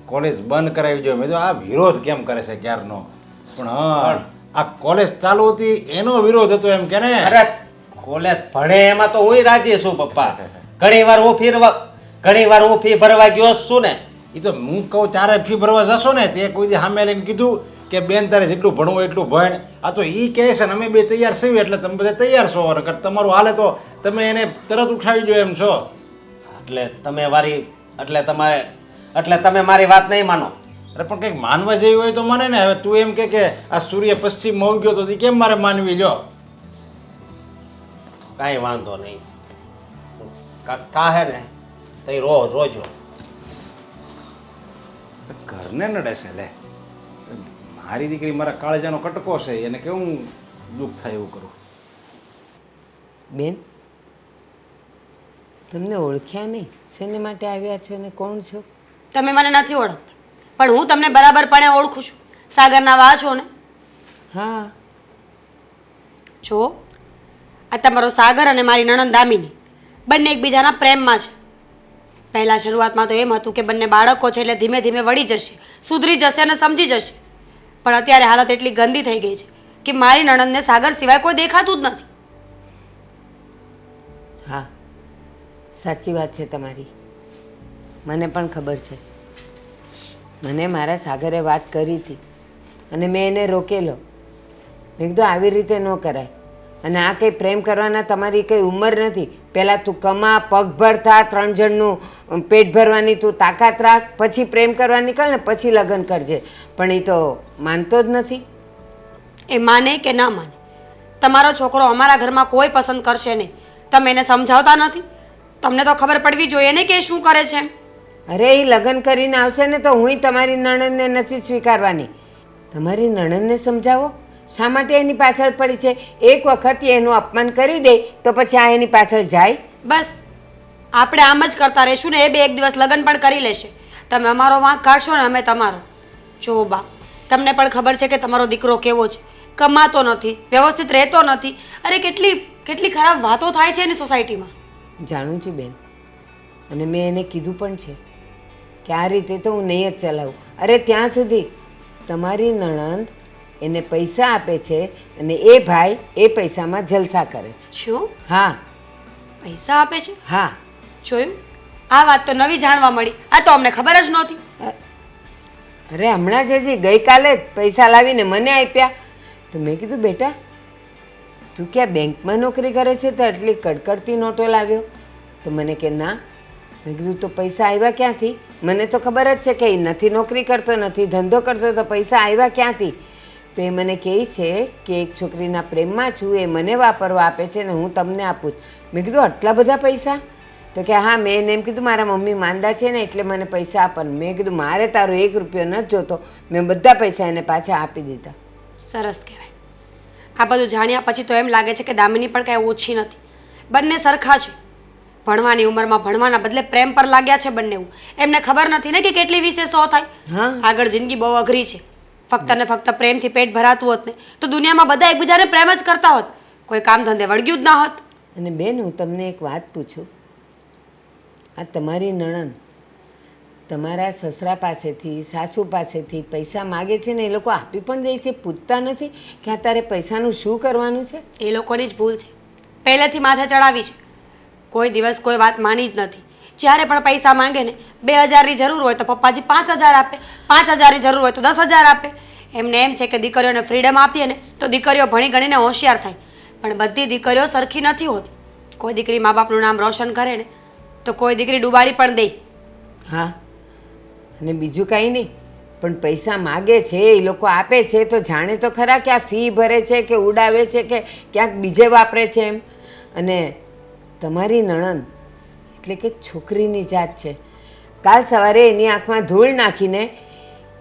Speaker 1: કોલેજ બંધ કરાવી દો. મેં તો આ વિરોધ કેમ કરે છે ક્યારનો? પણ હા, આ કોલેજ ચાલુ હતી એનો વિરોધ હતો એમ કે ને?
Speaker 7: અરે કોલેજ ભણે એમાં તો હું રાજી છું પપ્પા. ઘણી વાર હું ફી ભરવા ગયો છું ને.
Speaker 1: એ તો હું કહું ત્યારે ફી ભરવા જશો ને તે કોઈ દી સામે લઈને કીધું કે બેન તારે જેટલું ભણવું હોય એટલું ભણ. આ તો એ કહે છે ને અમે બે તૈયાર છીએ એટલે તમે બધા તૈયાર છો. નકર તમારું હાલે તો તમે એને તરત ઉઠાવી દો એમ છો.
Speaker 7: એટલે તમે મારી વાત નહીં માનો.
Speaker 1: અરે પણ કંઈક માનવા જેવી હોય તો માને ને. હવે તું એમ કે આ સૂર્ય પશ્ચિમમાં ઉગ્યો તો એ કેમ મારે માનવી લ્યો?
Speaker 7: કાંઈ વાંધો નહીં, કાંક થાહે ને તઈ રોજો.
Speaker 1: ઘરને નડે છે લે. મારી દીકરી મારા કાળજાનો કટકો છે, એને કેવું દુઃખ થાય એવું કરું.
Speaker 6: બેન, તમને ઓળખ્યા નહીં, શેને માટે આવ્યા છો અને કોણ છો?
Speaker 5: તમે મને નથી ઓળખતા, પણ હું તમને બરાબરપણે ઓળખું છું. સાગરના વા છો ને?
Speaker 6: હા.
Speaker 5: જો આ તમારો સાગર અને મારી નણંદ દામિની બંને એકબીજાના પ્રેમમાં છે. પહેલાં શરૂઆતમાં તો એમ હતું કે બંને બાળકો છે એટલે ધીમે ધીમે વળી જશે, સુધરી જશે અને સમજી જશે. પણ અત્યારે હાલત એટલી ગંદી થઈ ગઈ છે કે મારી નણંદને સાગર સિવાય કોઈ દેખાતું જ નથી.
Speaker 6: હા, સાચી વાત છે તમારી. મને પણ ખબર છે. મને મારા સાગરે વાત કરી હતી અને મેં એને રોકેલો. મેં કીધું આવી રીતે ન કરાય, અને આ કંઈ પ્રેમ કરવાના તમારી કંઈ ઉંમર નથી. પહેલાં તું કમા, પગભર થા, 3 જણનું પેટ ભરવાની તું તાકાત રાખ, પછી પ્રેમ કરવા નીકળ ને પછી લગ્ન કરજે. પણ એ તો માનતો જ નથી.
Speaker 5: એ માને કે ન માને, તમારો છોકરો અમારા ઘરમાં કોઈ પસંદ કરશે નહીં. તમે એને સમજાવતા નથી. તમને તો ખબર પડવી જોઈએ ને કે એ શું કરે છે.
Speaker 6: અરે એ લગ્ન કરીને આવશે ને તો હું તમારી નણંદને નથી સ્વીકારવાની. તમારી નણંદને સમજાવો શા માટે એની પાછળ પડી છે. એક વખત એનું અપમાન કરી દે તો પછી આ એની પાછળ જાય.
Speaker 5: બસ આપણે આમ જ કરતા રહીશું ને. એ બે એક દિવસ લગ્ન પણ કરી લેશે. તમે અમારો વાંક કાઢશો ને અમે તમારો. જો બા, તમને પણ ખબર છે કે તમારો દીકરો કેવો છે. કમાતો નથી, વ્યવસ્થિત રહેતો નથી. અરે કેટલી ખરાબ વાતો થાય છે એની સોસાયટીમાં.
Speaker 6: જાણું છું બેન, અને મેં એને કીધું પણ છે કે આ રીતે તો હું નહીં જ ચલાવું. અરે ત્યાં સુધી તમારી નણંદ એને પૈસા આપે છે અને એ ભાઈ એ પૈસામાં જલસા કરે છે.
Speaker 5: શું?
Speaker 6: હા.
Speaker 5: પૈસા આપે છે?
Speaker 6: હા.
Speaker 5: જોયું? આ વાત તો નવી જાણવા મળી. આ તો અમને ખબર જ નહોતી.
Speaker 6: અરે હમણાં જ હજી ગઈકાલે જ પૈસા લાવીને મને આપ્યા. તો મેં કીધું બેટા તું ક્યાં બેંકમાં નોકરી કરે છે તો આટલી કડકડતી નોટો લાવ્યો? તો મને કે ના. મેં કીધું તો પૈસા આવ્યા ક્યાંથી? મને તો ખબર જ છે કે એ નથી નોકરી કરતો, નથી ધંધો કરતો, તો પૈસા આવ્યા ક્યાંથી? તો એ મને કહે છે કે એક છોકરીના પ્રેમમાં છું, એ મને વાપરવા આપે છે ને હું તમને આપું છું. મેં કીધું આટલા બધા પૈસા? તો કે હા, મેં એને એમ કીધું મારા મમ્મી માંદા છે ને એટલે મને પૈસા આપવાનું. મેં કીધું મારે તારો 1 રૂપિયો નથી જોતો. મેં બધા પૈસા એને પાછા આપી દીધા.
Speaker 5: સરસ કહેવાય. આ બધું જાણ્યા પછી તો એમ લાગે છે કે દામિની પણ કાંઈ ઓછી નથી. બંને સરખા છે. ભણવાની ઉંમરમાં ભણવાના બદલે પ્રેમ પર લાગ્યા છે બંને. એમને ખબર નથી ને કે કેટલી વિશે 100 થાય.
Speaker 6: હા.
Speaker 5: આગળ જિંદગી બહુ અઘરી છે. ફક્ત ને ફક્ત પ્રેમથી પેટ ભરાતું હોત ને તો દુનિયામાં બધા એકબીજાને પ્રેમ જ કરતા હોત. કોઈ કામ ધંધે વળગ્યું જ ના હોત.
Speaker 6: અને બેન હું તમને એક વાત પૂછું. આ તમારી નણંદ તમારા સસરા પાસેથી, સાસુ પાસેથી પૈસા માગે છે ને એ લોકો આપી પણ દે છે, પૂછતા નથી કે આ તારે પૈસાનું શું કરવાનું છે?
Speaker 5: એ લોકોની જ ભૂલ છે. પહેલેથી માથે ચડાવી છે. કોઈ દિવસ કોઈ વાત માની જ નથી. જ્યારે પણ પૈસા માંગે ને 2000ની જરૂર હોય તો પપ્પાજી 5000 આપે, 5000ની જરૂર હોય તો 10000 આપે. એમને એમ છે કે દીકરીઓને ફ્રીડમ આપીએ ને તો દીકરીઓ ભણી ગણીને હોશિયાર થાય. પણ બધી દીકરીઓ સરખી નથી હોતી. કોઈ દીકરી મા બાપનું નામ રોશન કરે ને તો કોઈ દીકરી ડૂબાડી પણ દે.
Speaker 6: હા, અને બીજું કાંઈ નહીં, પણ પૈસા માગે છે એ લોકો આપે છે તો જાણે તો ખરા કે આ ફી ભરે છે કે ઉડાવે છે કે ક્યાંક બીજે વાપરે છે એમ. અને તમારી નણંદ એટલે કે છોકરીની જાત છે. કાલ સવારે એની આંખમાં ધૂળ નાખીને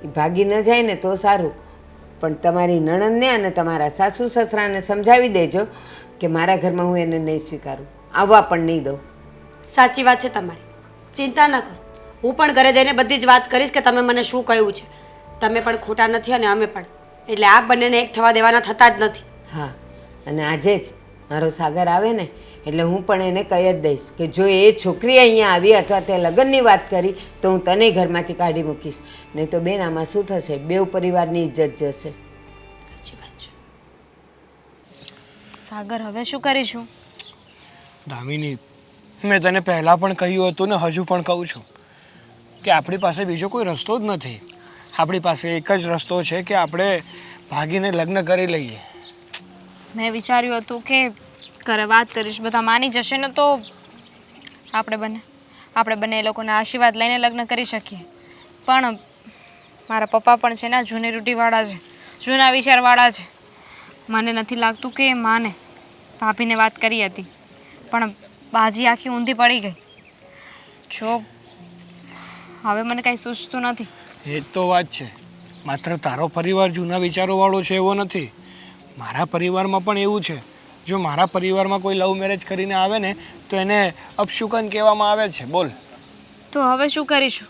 Speaker 6: એ ભાગી ન જાય ને તો સારું. પણ તમારી નણંદને અને તમારા સાસુ સસરાને સમજાવી દેજો કે મારા ઘરમાં હું એને નહીં સ્વીકારું, આવવા પણ નહીં દઉં.
Speaker 5: સાચી વાત છે તમારી. ચિંતા ન કરો. હું પણ ઘરે જઈને બધી જ વાત કરીશ કે તમે મને શું કહ્યું છે. તમે પણ ખોટા નથી અને અમે પણ. એટલે આ બંનેને એક થવા દેવાના થતા જ નથી.
Speaker 6: હા, અને આજે જ મારો સાગર આવે ને એટલે હું પણ એને કહી જ દઈશ કે જો એ છોકરી અહીંયા આવી અથવા તે લગ્નની વાત કરી તો હું તને ઘરમાંથી કાઢી મૂકીશ. નહીં તો બેન આમાં શું થશે? બેઉ પરિવારની ઇજ્જત જશે.
Speaker 5: સાચી વાત છે.
Speaker 2: સાગર હવે શું કરીશું?
Speaker 4: દામિની, મેં તને પહેલાં પણ કહ્યું હતું ને હજુ પણ કહું છું કે આપણી પાસે બીજો કોઈ રસ્તો જ નથી. આપણી પાસે એક જ રસ્તો છે કે આપણે ભાગીને લગ્ન કરી લઈએ.
Speaker 2: મેં વિચાર્યું હતું કે ઘરે વાત કરીશ, બધા માની જશે ને તો આપણે બંને એ લોકોના આશીર્વાદ લઈને લગ્ન કરી શકીએ. પણ મારા પપ્પા પણ છે ને જૂની રૂઢિવાળા છે, જૂના વિચારવાળા છે. મને નથી લાગતું કે એ માને. ભાભીને વાત કરી હતી પણ બાજી આખી ઊંધી પડી ગઈ. જો હવે મને કાંઈ સૂચતું નથી.
Speaker 4: એ જ તો વાત છે. માત્ર તારો પરિવાર જૂના વિચારોવાળો છે એવો નથી, મારા પરિવારમાં પણ એવું છે. જો મારા પરિવારમાં કોઈ લવ મેરેજ કરીને આવે ને તો એને અપશુકન કહેવામાં આવે છે. બોલ.
Speaker 2: તો હવે શું કરીશું?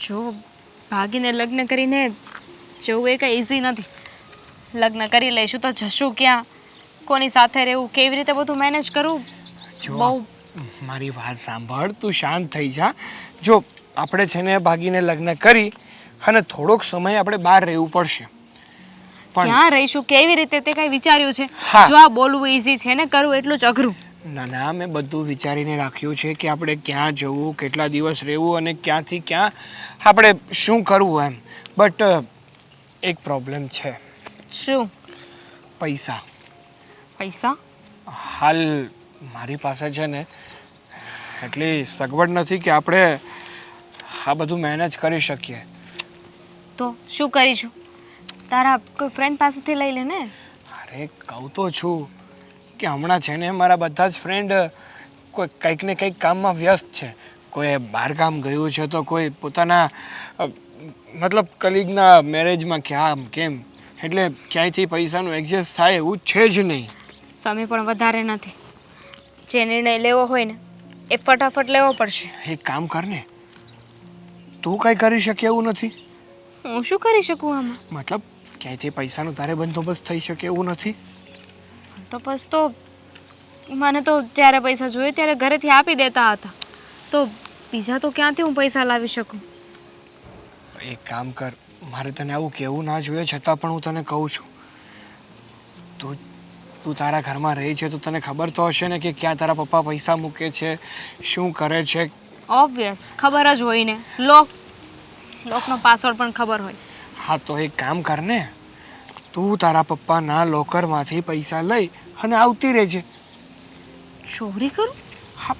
Speaker 2: જો ભાગીને લગ્ન કરીને જવું એ કંઈ ઇઝી નથી. લગ્ન કરી લઈશું તો જશું ક્યાં, કોની સાથે રહેવું, કેવી રીતે બધું મેનેજ કરવું?
Speaker 4: જો
Speaker 2: બહુ
Speaker 4: મારી વાત સાંભળ, તું શાંત થઈ જા. જો આપણે છે ને ભાગીને લગ્ન કરી અને થોડોક સમય આપણે બહાર રહેવું પડશે. પણ
Speaker 2: ક્યાં રહીશું, કેવી રીતે, તે કંઈ વિચાર્યું છે?
Speaker 4: હા.
Speaker 2: જો આ બોલવું ઇઝી છે ને કરવું એટલું જ અઘરું.
Speaker 4: ના ના, મેં બધું વિચારીને રાખ્યું છે કે આપણે ક્યાં જવું, કેટલા દિવસ રહેવું અને ક્યાંથી ક્યાં આપણે શું કરવું એમ. બટ એક પ્રોબ્લેમ છે.
Speaker 2: શું?
Speaker 4: પૈસા.
Speaker 2: પૈસા?
Speaker 4: હાલ મારી પાસે છે ને એટલી સગવડ નથી કે આપણે આ બધું મેનેજ કરી શકીએ.
Speaker 2: તો શું કરીશું? તારા કોઈ ફ્રેન્ડ પાસેથી લઈ લે ને.
Speaker 4: અરે કહું તો છું કે હમણાં છે ને મારા બધા જ ફ્રેન્ડ કોઈ કંઈક ને કંઈક કામમાં વ્યસ્ત છે. કોઈ બહાર ગામ ગયું છે તો કોઈ પોતાના મતલબ કલીગના મેરેજમાં ક્યાં કેમ, એટલે ક્યાંયથી પૈસાનું એડજસ્ટ થાય એવું છે જ નહીં.
Speaker 2: સમય પણ વધારે નથી. જે નિર્ણય લેવો હોય ને એ ફટાફટ લેવો પડશે.
Speaker 4: એક કામ કર ને, તું કાંઈ કરી શકે એવું નથી?
Speaker 2: હું શું કરી શકું આમાં?
Speaker 4: મતલબ ક્યાંયથી પૈસાનો તારે બંદોબસ્ત થઈ શકે એવું નથી?
Speaker 2: તો બસ તો મને તો જ્યારે પૈસા જોઈએ ત્યારે ઘરેથી આપી દેતા હતા, તો બીજા તો ક્યાંથી હું પૈસા લાવી શકું?
Speaker 4: એક કામ કર, મારે તને આવું કહેવું ના જોઈએ છતાં પણ હું તને કહું છું, તું તારા ઘરમાં રહી છે તો તને ખબર તો હશે ને કે ક્યાં તારા પપ્પા પૈસા મૂકે છે, શું કરે છે.
Speaker 2: ઓબ્વિયસ ખબર જ હોય ને, લોકનો પાસવર્ડ પણ ખબર હોય.
Speaker 4: હા તો એક કામ કર ને, તું તારા પપ્પાના લોકરમાંથી પૈસા લઈ અને આવતી રહેજે.
Speaker 2: ચોરી કરું?
Speaker 4: હા,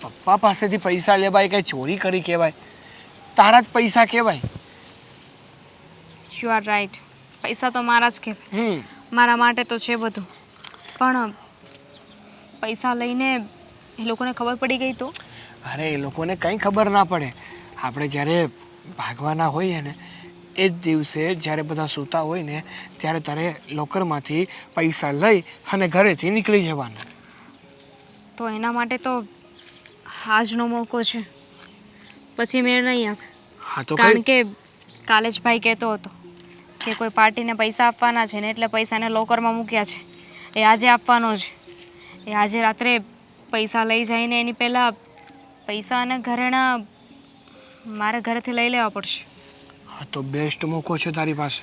Speaker 4: પપ્પા પાસેથી પૈસા લેવાય કંઈ ચોરી કરી કહેવાય? તારા જ પૈસા કહેવાય.
Speaker 2: You are right. પૈસા તો મારા જ કહેવાય, મારા માટે તો છે બધું. પણ પૈસા લઈને એ લોકોને ખબર પડી ગઈ તો?
Speaker 4: અરે એ લોકોને કંઈ ખબર ના પડે. આપણે જ્યારે ભાગવાના હોઈએ ને એ જ દિવસે જ્યારે બધા સૂતા હોય ને ત્યારે તારે લોકરમાંથી પૈસા લઈ અને ઘરેથી નીકળી જવાનું.
Speaker 2: તો એના માટે તો આજનો મોકો છે, પછી મેળ નહીં આવે.
Speaker 4: હા તો
Speaker 2: કારણ કે કાલે જ ભાઈ કહેતો હતો કે કોઈ પાર્ટીને પૈસા આપવાના છે ને એટલે પૈસાને લોકરમાં મૂક્યા છે, એ આજે આપવાનો છે. એ આજે રાત્રે પૈસા લઈ જઈને એની પહેલાં પૈસા અને ઘરેણાં મારે ઘરેથી લઈ લેવા પડશે.
Speaker 4: હા તો બેસ્ટ મોકો છે તારી પાસે.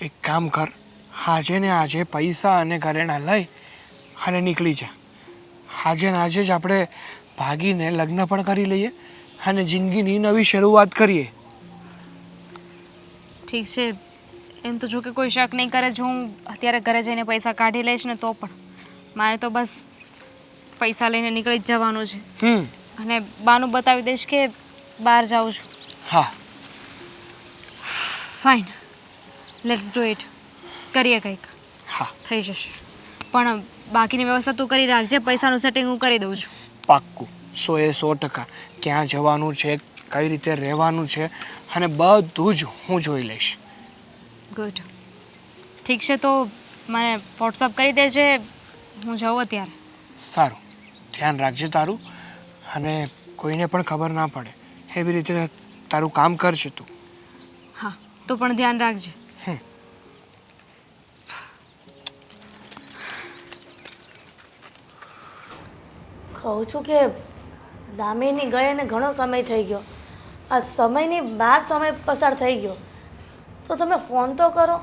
Speaker 4: એક કામ કર, આજે ને આજે પૈસા અને ઘરેણાં લઈ અને નીકળી જા. આજે ને આજે જ આપણે ભાગીને લગ્ન પણ કરી લઈએ અને જિંદગીની નવી શરૂઆત કરીએ.
Speaker 2: ઠીક છે, એમ તો જો કે કોઈ શક નહીં કરે જો હું અત્યારે ઘરે જઈને પૈસા કાઢી લઈશ ને તો પણ. મારે તો બસ પૈસા લઈને નીકળી જ જવાનું છે અને બાનું બતાવી દઈશ કે બહાર જાઉં છું.
Speaker 4: હા
Speaker 2: ફાઇન, લેટ્સ ડુ ઇટ. કરીએ કંઈક.
Speaker 4: હા
Speaker 2: થઈ જશે. પણ બાકીની વ્યવસ્થા તું કરી રાખજે, પૈસાનું સેટિંગ હું કરી દઉં છું.
Speaker 4: પાક્કું, 100% ક્યાં જવાનું છે, કઈ રીતે રહેવાનું છે અને બધું જ હું જોઈ લઈશ.
Speaker 2: ગુડ. ઠીક છે, તો મને વોટ્સઅપ કરી દેજે, હું જાઉં અત્યારે.
Speaker 4: સારું, ધ્યાન રાખજે તારું અને કોઈને પણ ખબર ના પડે એવી રીતે તારું કામ કરશે તું.
Speaker 2: હા, તું પણ ધ્યાન રાખજે.
Speaker 3: કહું છું કે દામિની ગઈ અને ઘણો સમય થઈ ગયો. આ સમયની બહાર સમય પસાર થઈ ગયો, તો તમે ફોન તો કરો.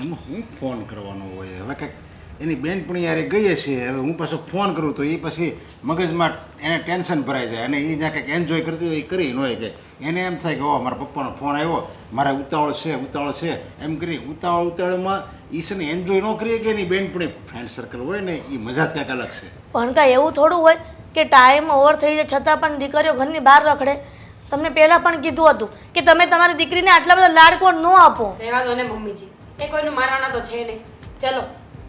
Speaker 1: એમાં હું ફોન કરવાનો હોય? હવે કંઈક એની બેનપણી યારે ગઈ છે. હવે હું પાછો ફોન કરું તો એ પછી મગજમાં એને ટેન્શન ભરાઈ જાય અને એ જ્યાં કંઈક એન્જોય કરતી હોય એ કરી ન હોય કે એને એમ થાય કે ઓ મારા પપ્પાનો ફોન આવ્યો, મારે ઉતાવળ છે એમ કરી ઉતાવળમાં એ છે ને એન્જોય ન કરીએ કે એની બેનપણી ફ્રેન્ડ સર્કલ હોય ને એ મજા જ કંઈક અલગ છે.
Speaker 3: પણ કાંઈ એવું થોડું હોય કે ટાઈમ ઓવર થઈ જાય છતાં પણ દીકરીઓ ઘરની બહાર રખડે. તમને પહેલાં પણ કીધું હતું કે તમે તમારી દીકરીને આટલા બધા લાડકો ન આપો.
Speaker 5: રહેવા દો ને મમ્મીજી, એ કોઈનું માનવાના તો છે નહીં. ચલો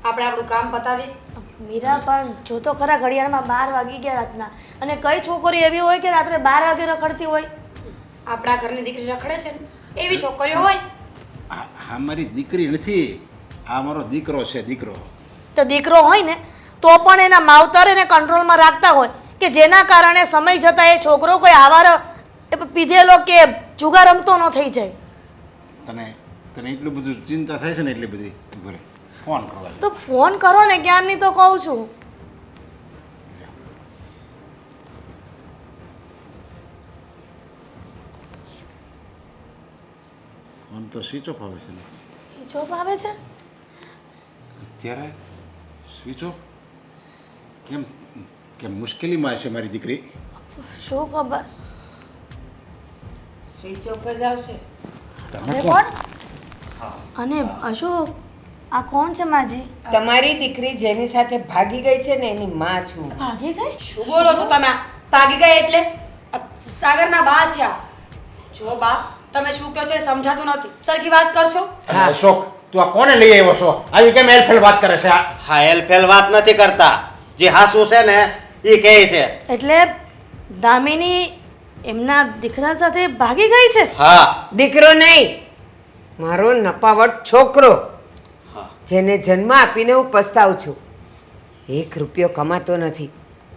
Speaker 5: આપણે આપણું કામ પતાવીએ.
Speaker 3: મીરા પણ જો તો ખરા ઘડિયાળમાં 12 વાગી ગયા રાતના, અને કઈ છોકરી એવી હોય કે રાત્રે 12 વાગે રખડતી હોય?
Speaker 5: આપણા ઘરની દીકરી રખડે છે ને એવી છોકરીઓ હોય.
Speaker 1: આ મારી દીકરી નથી, આ મારો દીકરો છે, દીકરો.
Speaker 3: તો દીકરો હોય ને તો પણ એના માવતર એને કંટ્રોલમાં રાખતા હોય કે જેના કારણે સમય જતાં એ છોકરો કોઈ આવારો પીધેલો કે જુગાર રમતો ન થઈ જાય.
Speaker 1: તને એટલું બધું ચિંતા થાય છે ને એટલી બધી ઘરે ફોન કરવા
Speaker 3: તો ફોન કરો ને, ક્યારની તો કહું છું.
Speaker 1: ફોન તો સ્વિચ ઓફ આવે છે ને
Speaker 3: સ્વિચ ઓફ આવે છે?
Speaker 1: અત્યારે સ્વિચ ઓફ કેમ? કેમ મુશ્કેલીમાં છે મારી દીકરી?
Speaker 3: શું ખબર.
Speaker 6: સ્વિચ ઓફ જ આવશે.
Speaker 1: તમે
Speaker 3: હવે
Speaker 1: કોણ?
Speaker 3: કોણ? અને અશોક, આ કોણ છે માજી?
Speaker 6: તમારી દીકરી જેની સાથે ભાગી ગઈ છે ને એની માં છું.
Speaker 3: ભાગી ગઈ?
Speaker 5: શું બોલો છો તમે? ભાગી ગયા એટલે સાગરના બા છે આ. જો બા, તમે શું કહો છો એ સમજાતું નથી. સરખી વાત કરશો.
Speaker 1: અરે અશોક, તું આ કોને લઈ આવ્યો છો? આવી કેમ એલફેલ વાત કરે છે?
Speaker 7: હા, હેલફેલ વાત નથી કરતા. જે હાસુ છે ને એ કહે છે.
Speaker 3: એટલે દામિની એમના દીકરા સાથે ભાગી ગઈ છે?
Speaker 7: હા.
Speaker 6: દીકરો નહીં, મારો નપાવટ છોકરો, જેને જન્મ આપીને હું પસ્તાવું છું. 1 રૂપિયો કમાતો નથી,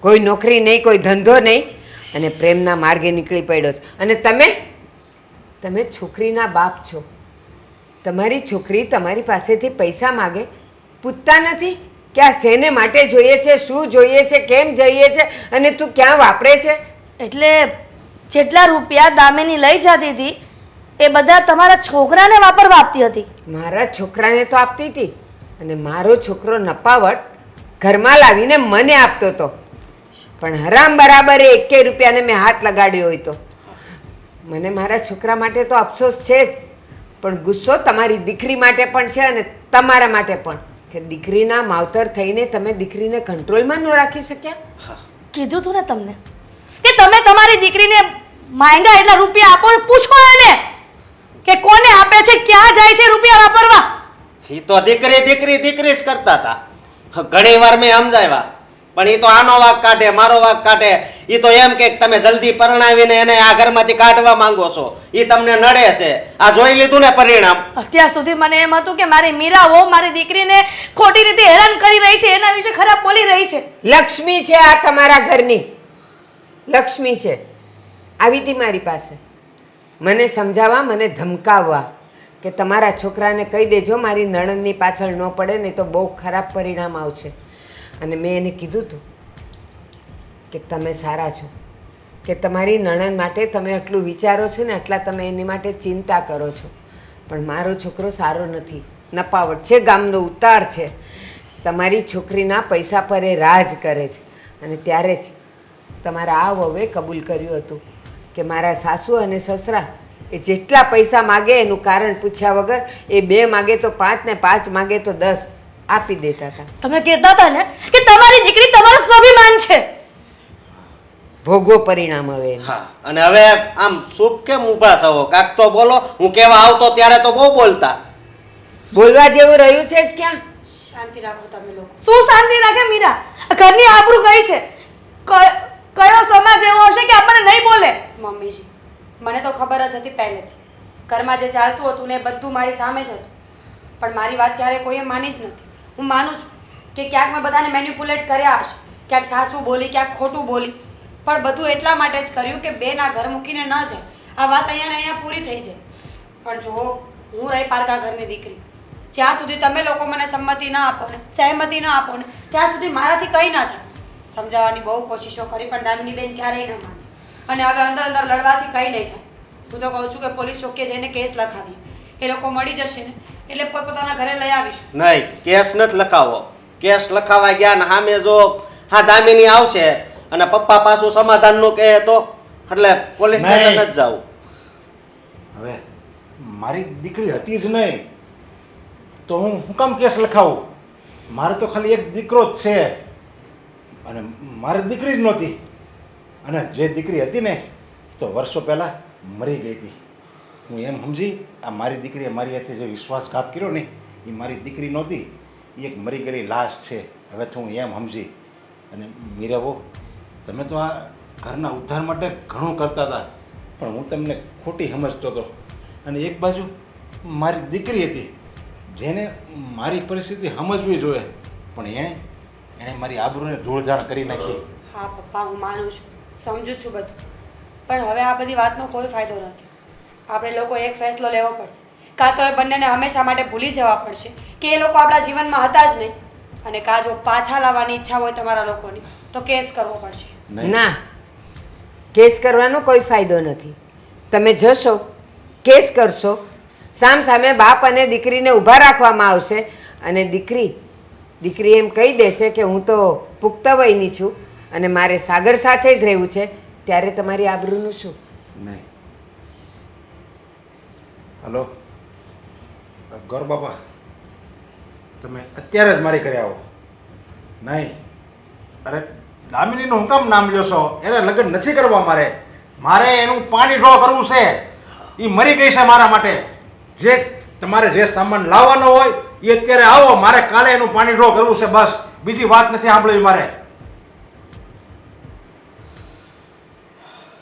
Speaker 6: કોઈ નોકરી નહીં, કોઈ ધંધો નહીં, અને પ્રેમના માર્ગે નીકળી પડ્યો છે. અને તમે છોકરીના બાપ છો. તમારી છોકરી તમારી પાસેથી પૈસા માગે, પૂછતા નથી કે આ શેને માટે જોઈએ છે, શું જોઈએ છે, કેમ જોઈએ છે, અને તું ક્યાં વાપરે છે?
Speaker 3: એટલે જેટલા રૂપિયા દામિની લઈ જતી હતી એ બધા તમારા છોકરાને વાપરવા આપતી હતી?
Speaker 6: મારા છોકરાને તો આપતી હતી, અને મારો છોકરો નપાવટ ઘરમાં લાવીને મને આપતો હતો. પણ હરામ બરાબર 1 રૂપિયાને મેં હાથ લગાડ્યો હોય તો મને મારા છોકરા માટે તો અફસોસ છે જ, પણ ગુસ્સો તમારી દીકરી માટે પણ છે અને તમારા માટે પણ, કે દીકરીના માવતર થઈને તમે દીકરીને કંટ્રોલમાં ન રાખી શક્યા.
Speaker 3: કીધું તું ને તમને કે તમે તમારી દીકરીને માંગ્યા એટલા રૂપિયા આપો, પૂછો એને કે કોને આપે છે, ક્યાં જાય છે રૂપિયા વાપરવા.
Speaker 7: એ તો દીકરી જ કરતા હતા. ઘણી વાર મેં સમજાવ્યા, પણ એ તો આનો વાંક કાઢે, મારો વાંક કાઢે. એ તો એમ કે તમે જલ્દી પરણાવીને એને આ ઘરમાંથી કાઢવા માંગો છો, એ તમને નડે છે. આ જોઈ લીધું ને પરિણામ.
Speaker 3: અત્યાર સુધી મને એમ હતું કે મારી મીરા વહુ મારી દીકરીને ખોટી રીતે હેરાન કરી રહી છે, એના વિશે ખરાબ બોલી રહી છે.
Speaker 6: લક્ષ્મી છે આ તમારા ઘરની, લક્ષ્મી છે. આવી હતી મારી પાસે મને સમજાવવા, મને ધમકાવવા કે તમારા છોકરાને કહી દેજો મારી નણંદની પાછળ ન પડે, નહીં તો બહુ ખરાબ પરિણામ આવશે. અને મેં એને કીધું હતું કે તમે સારા છો, કે તમારી નણંદ માટે તમે આટલું વિચારો છો ને, આટલા તમે એની માટે ચિંતા કરો છો. પણ મારો છોકરો સારો નથી, નપાવટ છે, ગામનો ઉતાર છે, તમારી છોકરીના પૈસા પર એ રાજ કરે છે. અને ત્યારે જ તમારા આ વહુએ કબૂલ કર્યું હતું કે મારા સાસુ અને સસરા એ જેટલા પૈસા માગે એનું કારણ પૂછ્યા વગર એ 2 માગે તો 5 ને 5 માગે તો 10 આપી દેતા હતા.
Speaker 3: તમે કહેતા હતા ને કે તમારી દીકરી તમારો સ્વાભિમાન છે.
Speaker 6: ભોગવો પરિણામ હવે એનું.
Speaker 7: હા, અને હવે આમ શુભ કેમ ઊભા થવો? કાક તો બોલો. હું કેવા આવતો ત્યારે તો બહુ બોલતા.
Speaker 6: બોલવા જેવું રહ્યું છે જ ક્યાં?
Speaker 5: શાંતિ રાખો તમે લોકો.
Speaker 3: શું શાંતિ રાખે મીરા? ઘરની આબરૂ ગઈ છે. કયો સમાજ એવો હશે કે આપણને નહીં બોલે?
Speaker 5: મમ્મીજી, મને તો ખબર જ હતી પહેલેથી. ઘરમાં જે ચાલતું હતું ને એ બધું મારી સામે જ હતું. પણ મારી વાત ક્યારેય કોઈએ માની જ નથી. હું માનું છું કે ક્યાંક મેં બધાને મેન્યુપ્યુલેટ કર્યા હશે, ક્યાંક સાચું બોલી, ક્યાંક ખોટું બોલી, પણ બધું એટલા માટે જ કર્યું કે બેન આ ઘર મૂકીને ન જાય, આ વાત અહીંયા ને અહીંયા પૂરી થઈ જાય. પણ જો હું રહી પારકા ઘરની દીકરી, જ્યાં સુધી તમે લોકો મને સંમતિ ના આપો ને, સહેમતિ ના આપો ને, ત્યાં સુધી મારાથી કંઈ ના થાય. સમજાવવાની બહુ કોશિશો કરી પણ દામિની બેન ક્યારેય ન માને. અને હવે અંદર લડવાથી કંઈ નહીં થાય. હું તો કહું છું કે પોલીસ ચોકીએ જઈને કેસ લખાવીએ. એ લોકો મળી જશે ને એટલે પોતપોતાના ઘરે લઈ આવીશું.
Speaker 7: નહીં, કેસ નથી લખાવો. કેસ લખાવા ગયા ને સામે જો હા દામિની આવશે અને પપ્પા પાછું સમાધાનનું કહે તો એટલે પોલીસ સ્ટેશન જ જાવું.
Speaker 1: હવે મારી દીકરી હતી જ નહીં તો હું શું કામ કેસ લખાવું? મારે તો ખાલી એક દીકરો જ છે અને મારી દીકરી જ નહોતી. અને જે દીકરી હતી ને તો વર્ષો પહેલાં મરી ગઈ હતી. હું એમ સમજી આ મારી દીકરીએ મારી હાથે જે વિશ્વાસઘાત કર્યો ને એ મારી દીકરી નહોતી, એ એક મરી ગયેલી લાશ છે. હવે તો હું એમ સમજી. અને મીરાબો, તમે તો આ ઘરના ઉદ્ધાર માટે ઘણું કરતા હતા, પણ હું તમને ખોટી સમજતો હતો. અને એક બાજુ મારી દીકરી હતી જેને મારી પરિસ્થિતિ સમજવી જોઈએ, પણ એણે મારી આબરૂને ધૂળઝાળ કરી નાખી.
Speaker 5: હા પપ્પા, હું માનું છું, સમજુ છું બધું, પણ હવે આ બધી વાતનો કોઈ ફાયદો નથી. આપણે લોકો એક ફેસલો લેવો પડશે. કાં તો એ બંનેને હંમેશા માટે ભૂલી જવા પડશે કે એ લોકો આપણા જીવનમાં હતા જ નહીં, અને કાં જો પાછા લાવવાની ઈચ્છા હોય તમારા લોકોની તો કેસ કરવો પડશે.
Speaker 6: ના, કેસ કરવાનો કોઈ ફાયદો નથી. તમે જશો, કેસ કરશો, સામે બાપ અને દીકરીને ઊભા રાખવામાં આવશે અને દીકરી એમ કહી દેશે કે હું તો પુખ્ત વયની છું અને મારે સાગર સાથે જ રહેવું છે, ત્યારે તમારી આબરૂનું શું?
Speaker 1: નહીં. હલો ગૌર બાપા, તમે અત્યારે જ મારી ઘરે આવો. નહીં, અરે દામિનીનું હું કામ નામ લ્યો છો? એને લગ્ન નથી કરવા. મારે એનું પાણી ડ્રો કરવું છે. એ મરી ગઈ છે મારા માટે. તમારે જે સામાન લાવવાનો હોય એ અત્યારે આવો. મારે કાલે એનું પાણી ડ્રો કરવું છે, બસ. બીજી વાત નથી સાંભળવી મારે.